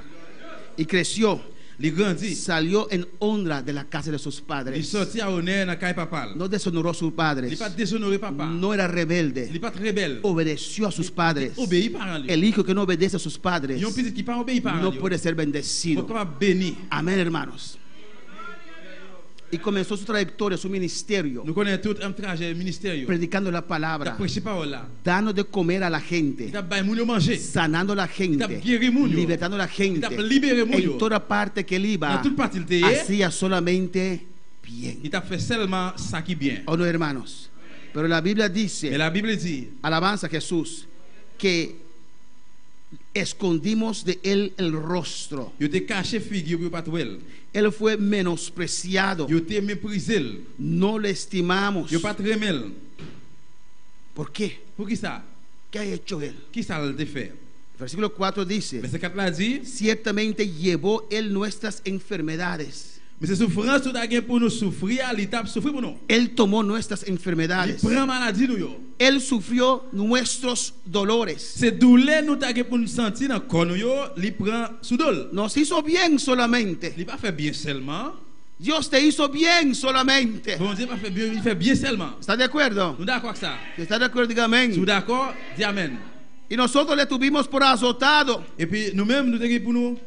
Y creció, Il grandit. salió en honra de la casa de sus Il padres. sortit à honneur dans caille papa. No deshonoró a sus Il padres, pas déshonoré papa. no era Il rebelde, pas rebelle. obedeció a sus padres. Obéit par lui. El hijo que no obedece a sus padres Il y a un petit qui pas obéit par no lui. puede ser Il faut bendecido. pas béni. Amén, hermanos. Y comenzó su trayectoria, su ministerio, Nous connaissons tout un trajet ministériel. predicando la Il a palabra, prêché parole là. dando de comer a la Il gente, a baillé moun manger. sanando a la gente, libertando a la gente. Il a libéré moun En toda parte que él iba, Dans toute partie il était. hacía solamente bien. Il a fait seulement ça qui est bien. ¿O no, hermanos? Pero la Biblia Mais dice, la Bible dit, alabanza a Jesús, que escondimos de él el rostro. yo te caché figure pour pas trouver. Él fue menospreciado, Yo te méprisé. no le estimamos. Yo pas remel. ¿Por qué? Pour qui ça? ¿Qué ha hecho él? Qui ça le fait? Versículo 4 dice, Verset 4 là dit, ciertamente llevó él nuestras enfermedades. mais c'est souffrance tout a pour nous souffrir, l'étape souffrir pour nous. Él tomó nuestras Il enfermedades. prend maladie nous yo. Él sufrió nuestros dolores. C'est douleur nous t'a pour nous sentir dans corps nous yo, il prend sous dol. Nos hizo bien solamente. Il pas fait bien seulement. Dios te hizo bien solamente. Bon Dieu pas fait bien, il fait bien seulement. ¿Estás de acuerdo? Nous d'accord avec ça? Si estás de acuerdo, diga Nous amén. d'accord? Dis amen. Y nosotros le tuvimos por azotado, Et puis nous-mêmes nous t'ai pour nous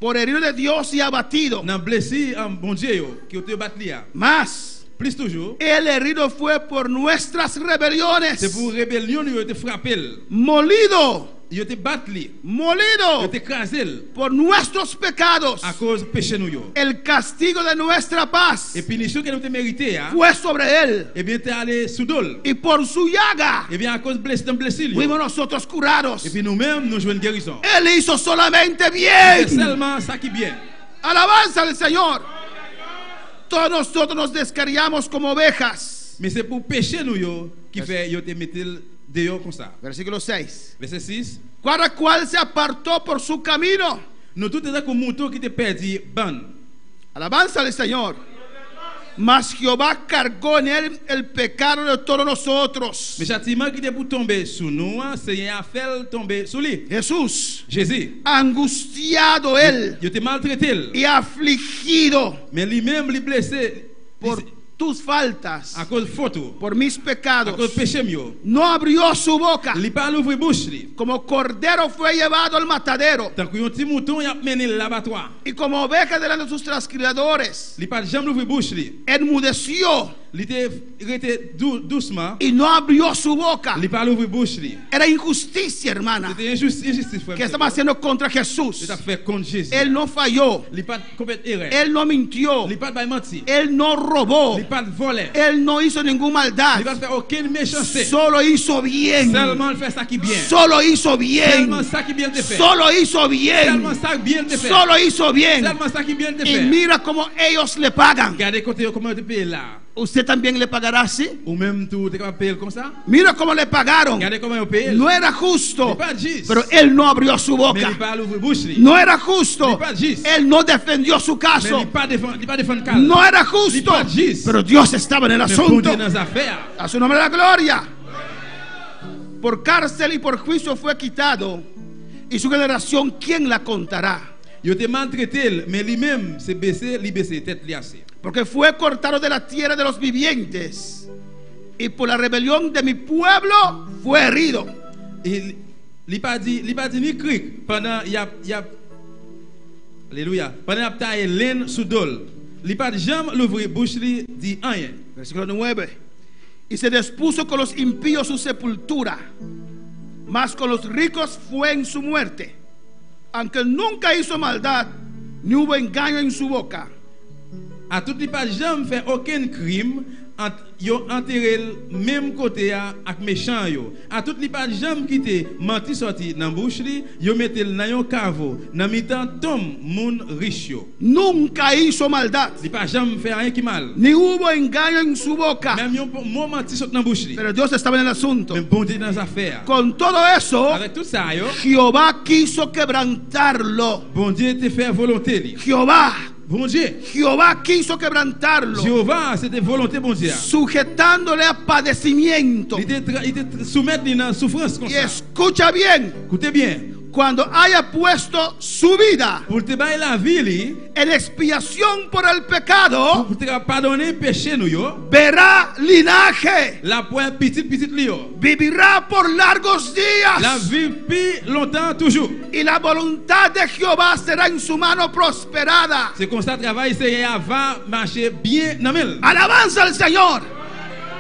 por herido de Dios y abatido. Nan blessé en bon Dieu yo, qui yo te bat li a. Más, Plus toujours, el herido fue por nuestras rebeliones, c'est pour rébellion yo te frappé. molido, Yo te bat li. Yo molido te crasé por nuestros pecados. à cause péché nous yo. El castigo de nuestra paz Et punition que nous te mérité a, fue sobre él, eh bien t'es allé sous dol. y por su llaga Eh bien à cause blessé yo. fuimos nosotros curados. Et puis nous-mêmes nous jouons une guérison. Él hizo solamente C'est bien. seulement ça qui est bien. Alabanza al Señor. Todos nosotros nos descarriamos como ovejas. Mais c'est pour péché nous yo qui fait yo te mettre dehors comme ça. Versículo 6. Verset 6. Cada cual se apartó por su camino. Nous tout est comme mouton qui te perdu ban. Alabanza al Señor. Mas Jehová cargó en él el pecado de todos nosotros. Mais châtiment qui était pour tomber sous nous, c'est un fait tomber sous lui. Jesús, Jésus, angustiado él il était maltraité. y afligido Mais lui-même, il est blessé por tus faltas, à cause de faute, por mis à pecados, cause de péché mieux. no abrió su boca. Il pas l'ouvrir bouche li. Como cordero fue llevado al matadero, Tant que un petit mouton il a mené l'abattoir. y como oveja delante de sus trasquiladores, Il pas jamais l'ouvrir bouche li. enmudeció Il était doucement. y no abrió su boca. Il pas l'ouvrir bouche li. Era injusticia, hermana, C'était injustice frère. que estaba haciendo contra Jesús. Il a fait contre Jésus. Él no falló, Il pas complète erreur. él no mintió, Il pas menti. él no robó, Il pas volé. él no hizo ninguna Il maldad, va faire aucune méchanceté. solo hizo bien, Seulement il fait ça qui est bien. solo hizo bien, Seulement ça qui est bien te fait. solo hizo bien, Seulement ça qui bien te fait. solo hizo bien. Seulement ça qui est bien te Y fait. mira cómo ellos le pagan. Regardez côté comment te paye là. ¿Usted también le pagará así? Ou même tu es capable de payer comme ça. Mira cómo le pagaron. Regardez comment il paye. No era justo, Il pas juste. pero él no abrió su Mais boca. il pas l'ouvrir bouche li. No era justo, Il pas juste. él no defendió su Mais caso. il pas défendre calme. No era Il justo, pas juste. pero Dios estaba en el Mais bon asunto. Dieu dans les affaires. A su nombre la gloria. Por cárcel y por juicio fue quitado, y su generación, ¿quién la contará? Il était maltraité, mais lui-même s'est baissé, il baissé tête li assez. Porque fue cortado de la tierra de los vivientes, y por la rebelión de mi pueblo fue herido. Il pas dit ni cric pendant il y a alléluia, pendant il a taillé laine sous dol. Il pas jamais l'ouvrir bouche li dit rien. Versículo 9. Y se dispuso con los impíos su sepultura, mas con los ricos fue en su muerte. Aunque nunca hizo maldad, ni hubo engaño en su boca. À tout il pas jamais fait aucun crime. Yo enterré le même côté avec méchant yo. À tout il pas jamais quitté menti sorti dans bouche li, yo metté dans yon caveau, dans mi-temps tom moun riche yo. Nunca hizo maldad, Il pas jamais fait rien qui mal. ni hubo engaño en su boca. Même yon mot menti sorti dans bouche li. Pero Dios estaba en el asunto. Même bon Dieu dans les affaires. Con todo eso, Avec tout ça yo, Jehová quiso quebrantarlo. bon Dieu te fait volonté li. Jehová quiso quebrantarlo, Jéhovah, c'était volonté bon Dieu. sujetándole a padecimiento. Il était soumettre dans la souffrance comme Y ça. escucha bien, Écoutez bien. cuando haya puesto su vida Pour te bailler la vie li, en expiación por el pecado, pour te pardonner péché nous yo, verá linaje, la pointe petit li yo. vivirá por largos La días, vie plus longtemps toujours. y la voluntad de Jehová será en su mano prosperada. C'est comme ça travail c'est va marcher bien dans mel. Alabanza al Señor.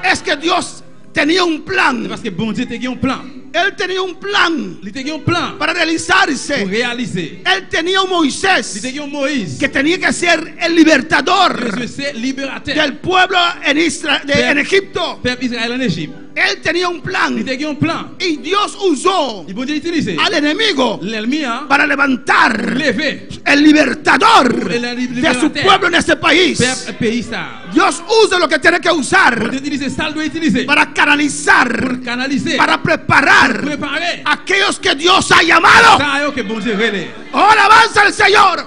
Es que Dios tenía un C'est plan. parce que bon Dieu te un plan. Él tenía un plan Il te un plan para pour realizarse. réaliser. Él tenía un Il Moisés te un Moïse. que tenía que ser el libertador Jésus c'est libérateur. del pueblo en Egipto. Peuple Israël en Égypte. Él tenía un plan, Il te un plan. y Dios usó Il bon Dieu utiliser al enemigo l'ennemi a para levantar levé el libertador el de su pueblo en ese país. peuple pays ça. Dios usa lo que tiene que Bon usar Dieu utiliser ça doit utiliser para canalizar, pour canaliser, para preparar préparer. a aquellos que Dios ha llamado. Ça yo que bon Dieu relève. Oh, alabanza al Señor,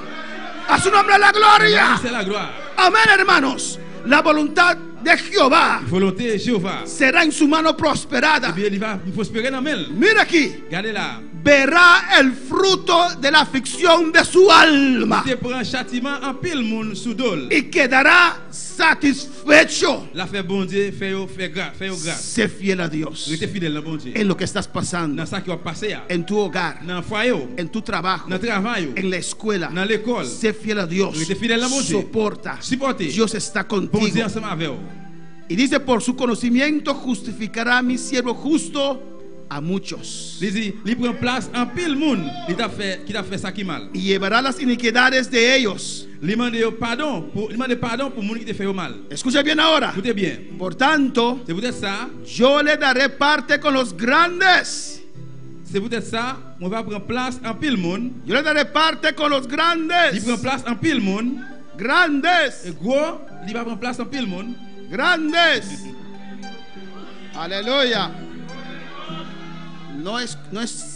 a su nombre la gloria. C'est la gloire. Amén, hermanos. La voluntad de Jehová Volonté Jéhovah. será en su mano prosperada. Eh bien, il va prospérer dans mel. Mira aquí, Regardez là. verá el fruto de la aflicción de su alma Te prend châtiment en pile moun sous dol. y quedará satisfecho. La fait bon Dieu, fait yo grâce. Sé fiel a Dios Rete fidèle dans bon Dieu. en lo que estás pasando, Dans ça qui va passer ya. en tu hogar, Dans foyer yo, en tu trabajo, dans travail yo, en la escuela. dans l'école. Sé fiel a Dios. Rete fidèle dans bon Dieu. Soporta. Supporter. Dios está Bon Dieu contigo. ensemble avec yo. Y dice, por su conocimiento justificará a mi siervo justo a muchos. Il dit, il prend place en pile moun qui t'a fait ça qui mal. Y llevará las iniquidades de ellos. Il demande pardon pour moun qui te fait mal. Escucha bien ahora. Écoutez bien. Por tanto, C'est peut-être ça, yo le daré parte con los grandes. on va prendre place en pile moun. Yo le daré parte con los Il grandes. prend place en pile moun. Grandes. Et gros, il va prendre place en pile moun. Grandes. Aleluya. No es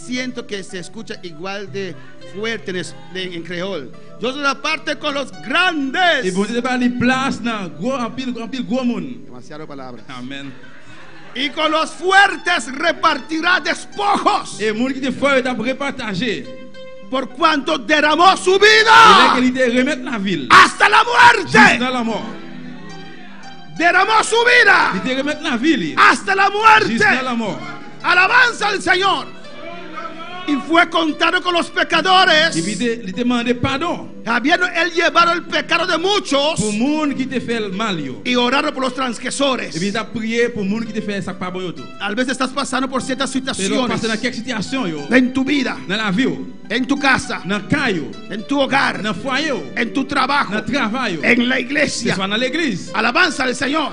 siento que se escucha igual de fuerte en creol. Yo soy la parte con los Et grandes. bon Dieu va lui place dans gros en pile gros moun. Demasiado palabras. Amen. Y con los fuertes repartirá despojos. Et moun qui te fait t'a repartager. Por cuanto derramó su Il est vida qu'il te remettre la ville. hasta la Jusqu'à muerte. la mort. Derramó su Il vida te remettre la ville. hasta la Jusqu'à muerte. la mort. Alabanza al Señor. Y fue contado con los pecadores, Et puis il te demande pardon habiendo él llevado el pecado de muchos pour moun qui te fait le mal yo. y orado por los Et puis transgresores. il t'a prié pour moun qui te fait ça pas bon yo tout. Tal vez estás pasando por ciertas C'est donc situaciones passer dans quelques situations yo. en tu vida, Dans la vie yo, en tu casa, dans le cas yo, en tu hogar, dans le foyer yo, en tu trabajo, dans le travail yo, en la que iglesia. soit dans l'église. Alabanza al Señor.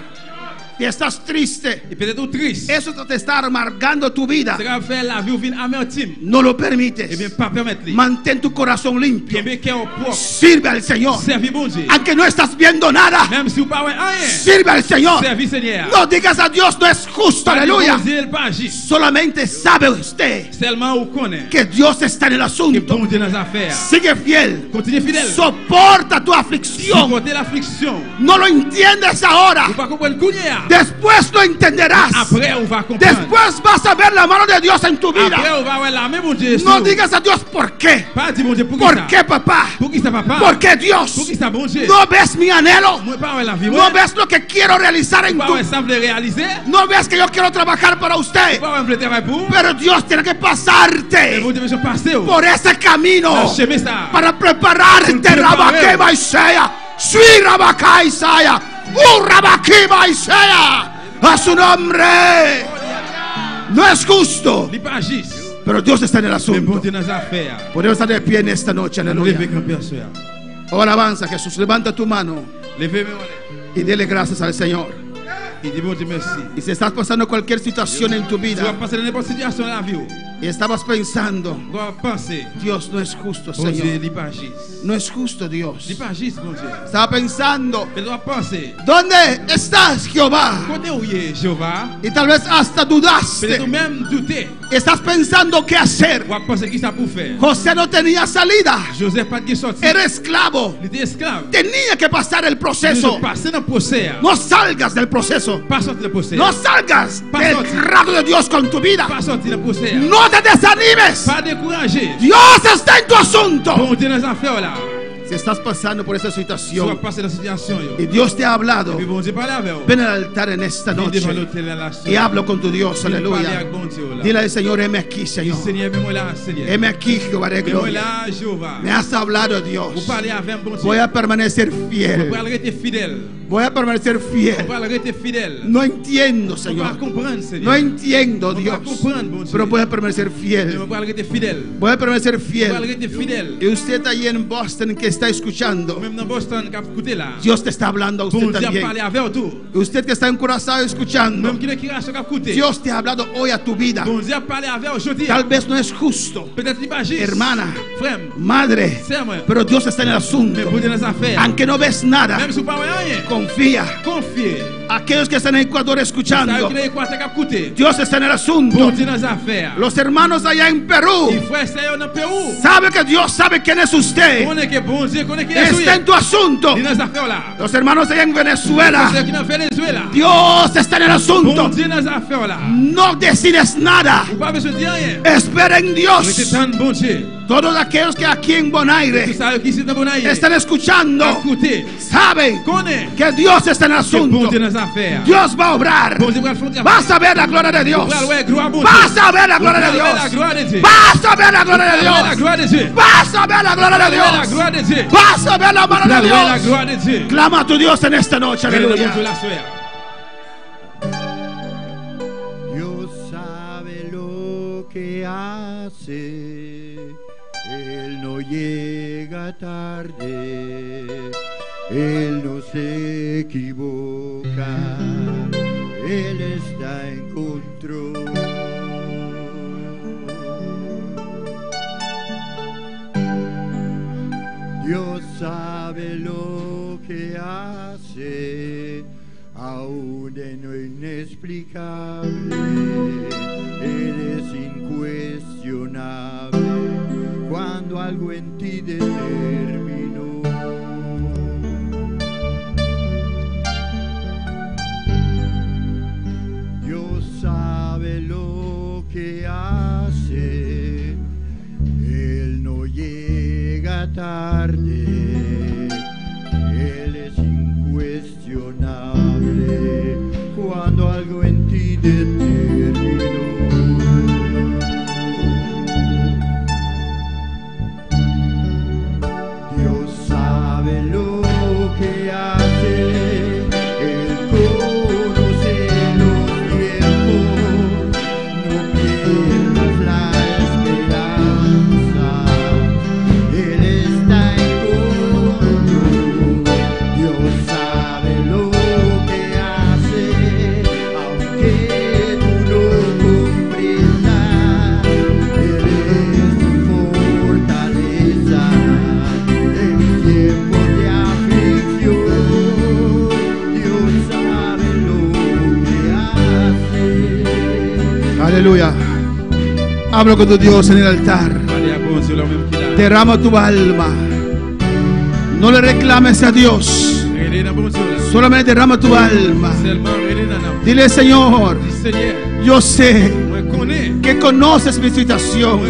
Y estás triste. Et peut-être ou triste. Eso te está amargando tu vida. Ça va faire la vie ou vin amertume. No lo Eh bien permites. pas permettre lui. Mantén tu corazón limpio. Bien cœur propre. Sirve al Señor. Servi bon Dieu. Aunque no estás viendo nada, Même si vous pas rien. sirve al Señor. Servi Seigneur. No digas a Dios, no es justo. Pas dire Aleluya. bon Dieu, il pas agit. Solamente sabe usted Seulement vous connaît que Dios está en el que asunto. bon Dieu dans les affaires. Sigue fiel. Continue fidèle. Soporta tu aflicción. Supporter l'affliction. No lo entiendes ahora. Vous pas comprendre kounya. Después lo entenderás. Après on va comprendre. Después vas a ver la mano de Dios en tu Après vida. on va voir la même bon Dieu. No digas a Dios por qué. Pas dire bon Dieu pour qui ¿Por ça. qué, papá? Pour qui ça papa? ¿Por qué Pour Dios? qui ça bon Dieu? ¿No ves mi anhelo? Moi pas voir la vie. ¿No ves lo que quiero realizar en Pas tu voir simple réaliser. ¿No ves que yo quiero trabajar para usted? Pas voir un travail pour. Pero Dios tiene que Mais pasarte bon Dieu me passer. por ese camino Dans chemin ça. para prepararte. Por Rabaque Maisea, Sui Rabaca Isaya, Rabaque Maisea, a su nombre. No es justo, Il pas agit. pero Dios está en el Mais bon asunto. Dieu dans les affaires. Podemos estar de pie en esta noche, Nous aleluya. lever camper soir. Oh, alabanza, Jesús. Levanta tu mano Levez mes y dele gracias al Señor. Il dit bon Dieu merci. Y si estás pasando cualquier situación en tu Tu vas vida passer dans n'importe quelle situation dans la vie. y estabas pensando, Tu vas penser. Dios no es justo, Bon Dieu, Señor. il pas agit. No es justo, Dios. Il pas agit, bon Dieu. Estaba pensando, Tu dois penser. ¿dónde estás, Jehová? Côté où il est, Jéhovah. Y tal vez hasta Peut-être dudaste. même douter. Estás pensando qué hacer. Tu vas penser qui ça pour faire. José no tenía salida. Joseph pas de sorti. Era esclavo. Il était esclave. Tenía que pasar el Il proceso. passer dans le procès. No salgas del proceso. Pas sortir dans le procès. No salgas del Pastor. grado de Dios con tu vida. Pas sortir dans le procès. No te desanimes. Pas décourager. Dios está en tu asunto. Bon Dieu dans les affaires là. Si estás pasando por esa Tu vas situación passer dans la situation. Yo. y Dios te ha hablado, Et puis bon Dieu parle avec vous. ven al altar en esta Viens devant noche l'autel à la y hablo con tu Dios. Viens parler Aleluya. avec bon Dieu là. Dile al Señor, heme aquí, Señor. Seigneur, mets-moi là, Seigneur. Heme aquí, Jehová de Mets-moi gloria. là, Jéhovah. Me has hablado, Vous Dios. parlez avec bon Dieu. Voy a permanecer Vous fiel. allez rester fidèle. Voy a permanecer Vous fiel. allez rester fidèle. No entiendo, Vous allez Señor. comprendre, No Seigneur. entiendo, Vous Dios. allez comprendre, bon Dieu. Pero voy a permanecer fiel. Vous allez rester fidèle. Voy a permanecer Vous allez fiel. rester fidèle. Y usted allí en Boston que está escuchando, Même dans Boston, quand vous écoutez là. Dios te está hablando a Bon usted Dieu a también. parlé avec vous. Y usted que está en Curazao escuchando, Même qui ne quiera ce qu'écouter. Dios te ha hablado hoy a tu vida. Bon Dieu a parlé avec vous aujourd'hui. Tal vez no es justo, Peut-être il va agir. hermana, Frère, madre, c'est moi. pero Dios está en el Mais asunto. bon Dieu dans les affaires. Aunque no ves nada, Même si vous ne parlez rien. confía. Confiez. Aquellos que están en Ecuador escuchando, Ça crée quoi t'as écouté? Dios está en el asunto. Bon Dieu dans affaires. Los hermanos allá en Perú Il faut essayer dans Pérou. sabe que Dios sabe quién es usted. On est que bon Dieu connaît qui est Está en tu asunto. Il dans affaires là. Los hermanos allá en Venezuela, Ceux qui dans Venezuela. Dios está en el Bon asunto. Dieu dans affaires là. No decides nada. Ou pas besoin de dire rien. Espera en C'est Dios. tant bon Dieu. Todos aquellos que aquí en Tout Bonaire ça qui c'est dans bon aïe. están escuchando Écoutez. saben Connaît. que Dios está en el Que bon asunto. Dieu dans affaires. Dios va a obrar. Bon Dieu va faire Vas a ver la gloria de Dios. gloire bon Dieu. Vas a ver la gloria de La Dios. gloire de Dieu. Vas a ver la gloria de La Dios. gloire de Dieu. Vas a ver la gloria de La Dios. gloire de Dieu. Vas a ver la mano La de Dios. gloire de Dieu. Clama a tu Dios en esta noche. Aleluya. Dios sabe lo que hace, Él no llega tarde, Él no se equivoca, Él está en control. Dios sabe lo que hace, aún de lo inexplicable, Él es incuestionable cuando algo en ti determinó. Dios sabe lo que hace, Él no llega tarde, Él es incuestionable cuando algo en ti determinó. Dios sabe lo que hace, Él conoce los tiempos, no pierdas la esperanza, Él está en control. Dios sabe lo que hace, aunque tú no comprendas, Él es tu fortaleza en tiempos de aflicción. Dios sabe lo que hace. Aleluya. Hablo con tu Dios en el altar. Derrama tu alma. No le reclames a Dios. Solamente derrama tu alma. Dile, Señor, yo sé que conoces mi situación.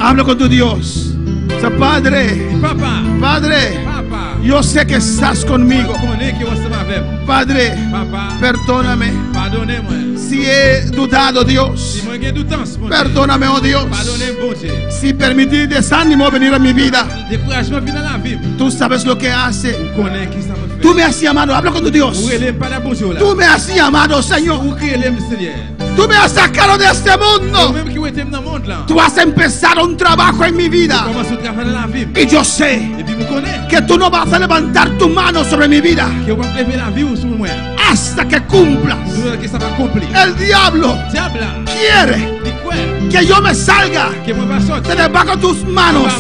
Hablo con tu Dios. O sea, Padre, Papa, Padre, Papa, yo sé que estás conmigo. connais que você m'avait. Padre, Papa, perdóname pardonnez-moi. si he dudado, Dios. Si moi j'ai doutance, mon Dieu. Perdóname, oh Dios. Pardonnez, bon Dieu. Si permití desánimo venir a mi vida. Découragement vient dans la vie. Tú sabes lo que hace. Connais qui ça me fait. Tú me has llamado. Hablo con tu Dios. Ou elle pas la bon Dieu là. Tú me has llamado, Señor. Ou qui elle Seigneur. Tú me has sacado de este Ou mundo. même qui était dans le monde là. Tú has empezado un trabajo en mi vida. Commence à travailler dans la vie. Y yo sé Et puis vous connaissez que tú no vas a levantar tu mano sobre mi vida que vous lever la vie ou sur moi. hasta que cumplas. Que ça va accomplir. El diablo Diable là. quiere Dis quoi? que yo me salga Que moi va sortir. de debajo de tus manos.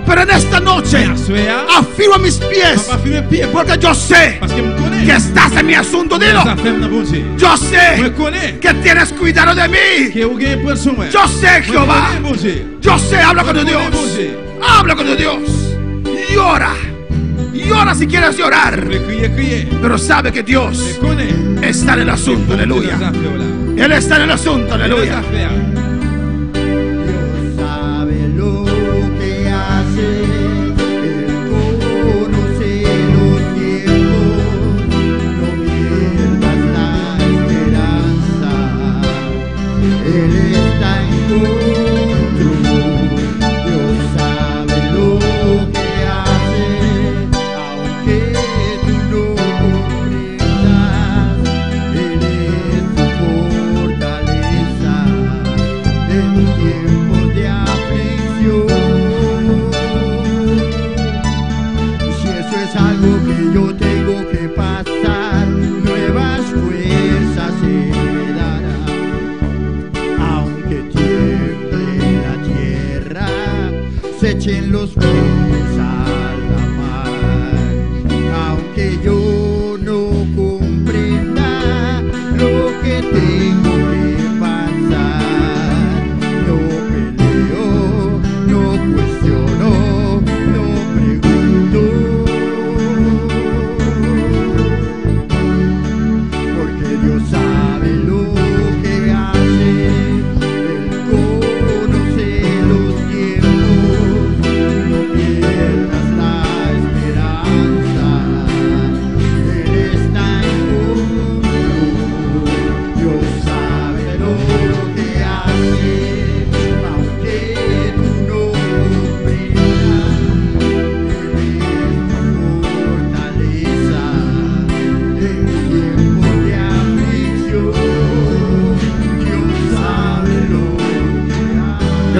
Pero en esta noche afirmo mis pies Papa firme pied porque yo sé parce que me connais. que estás en mi asunto. Dilo. Ça fait dans bon Dieu. Yo Me sé connais. que tienes cuidado de mí. Que vous gagnez pour sur moi. Yo sé, Jehová. Me connais, bon Dieu. Yo sé, habla con tu Me Dios. connais, bon Dieu. Habla con tu Dios. Llora. Llora si quieres llorar. Vous criez, criez. Pero sabe que Dios Me connais. está en el asunto. Aleluya. Él está en el asunto. Aleluya. Dios sabe lo que hace, Él conoce los tiempos, no pierdas la esperanza, Él está en control. Dios sabe lo que hace, aunque tú no comprendas, Él es tu fortaleza en tiempos de aflicción. Si eso es algo que yo tengo que pasar, nuevas fuerzas se me darán. Aunque tiemble la tierra, se echen los montes a la mar. Aunque yo no comprenda,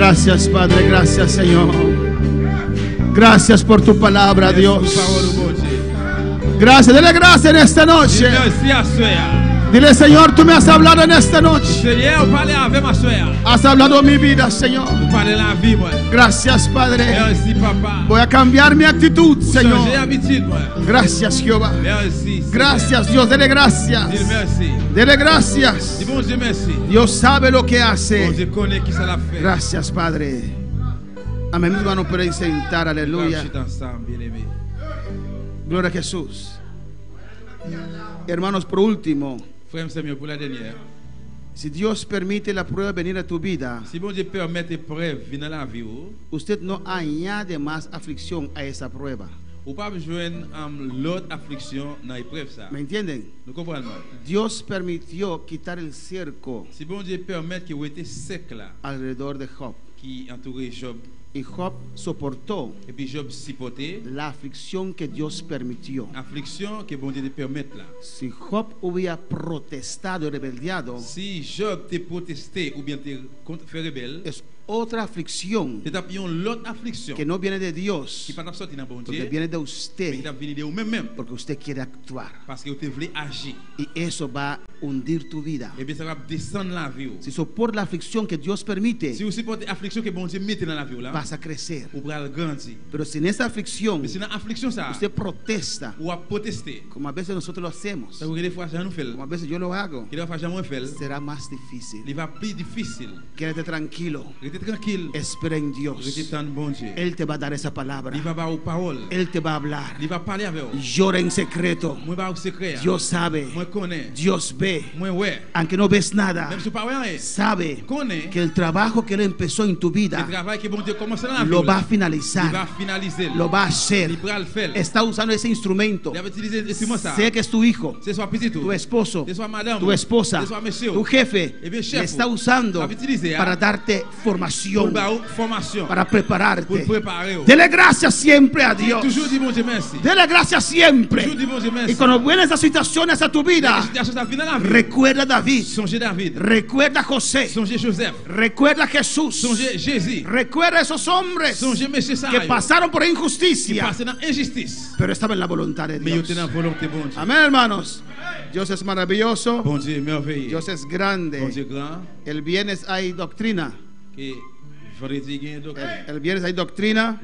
Gracias, Padre, gracias, Señor. Gracias por tu palabra, Dios. Gracias, dile gracias en esta noche. Dile, Señor, tú me has hablado en esta noche. Has hablado mi vida, Señor. Gracias, Padre. Voy a cambiar mi actitud, Señor. Gracias, Jehová. Gracias, Dios. Dele gracias. Dele gracias. Dios sabe lo que hace. Gracias, Padre. Amén. Mis hermanos pueden sentar. Aleluya. Gloria a Jesús. Hermanos, por último, si Dios permite la prueba venir a tu vida, usted no añade más aflicción a esa prueba. ¿Me entienden? Dios permitió quitar el cerco alrededor de Job. Y Job soportó la aflicción que Dios permitió. Si Job hubiera protestado y rebeldeado, es otra aflicción que no viene de Dios, porque viene de usted, porque usted quiere actuar, y eso va a hundir tu vida. Si soportas la aflicción que Dios permite, vas a crecer. Pero si en esa aflicción usted protesta, como a veces nosotros lo hacemos, como a veces yo lo hago, será más difícil. Quédate tranquilo. Espera en Dios. Él te va a dar esa palabra. Él te va a hablar. Llora en secreto. Dios sabe. Dios ve. Aunque no ves nada, sabe que el trabajo que Él empezó en tu vida lo va a finalizar. Lo va a hacer. Está usando ese instrumento. Sé que es tu hijo, tu esposo, tu esposa, tu jefe. Le está usando para darte formación, para prepararte. Dele gracias siempre a Dios. Dele gracias siempre. Y cuando vienes las situaciones a tu vida, recuerda a David. Recuerda a José. Recuerda a Jesús. Recuerda a esos hombres que pasaron por injusticia, pero estaban en la voluntad de Dios. Amén, hermanos. Dios es maravilloso. Dios es grande. El viernes hay doctrina. El viernes hay doctrina.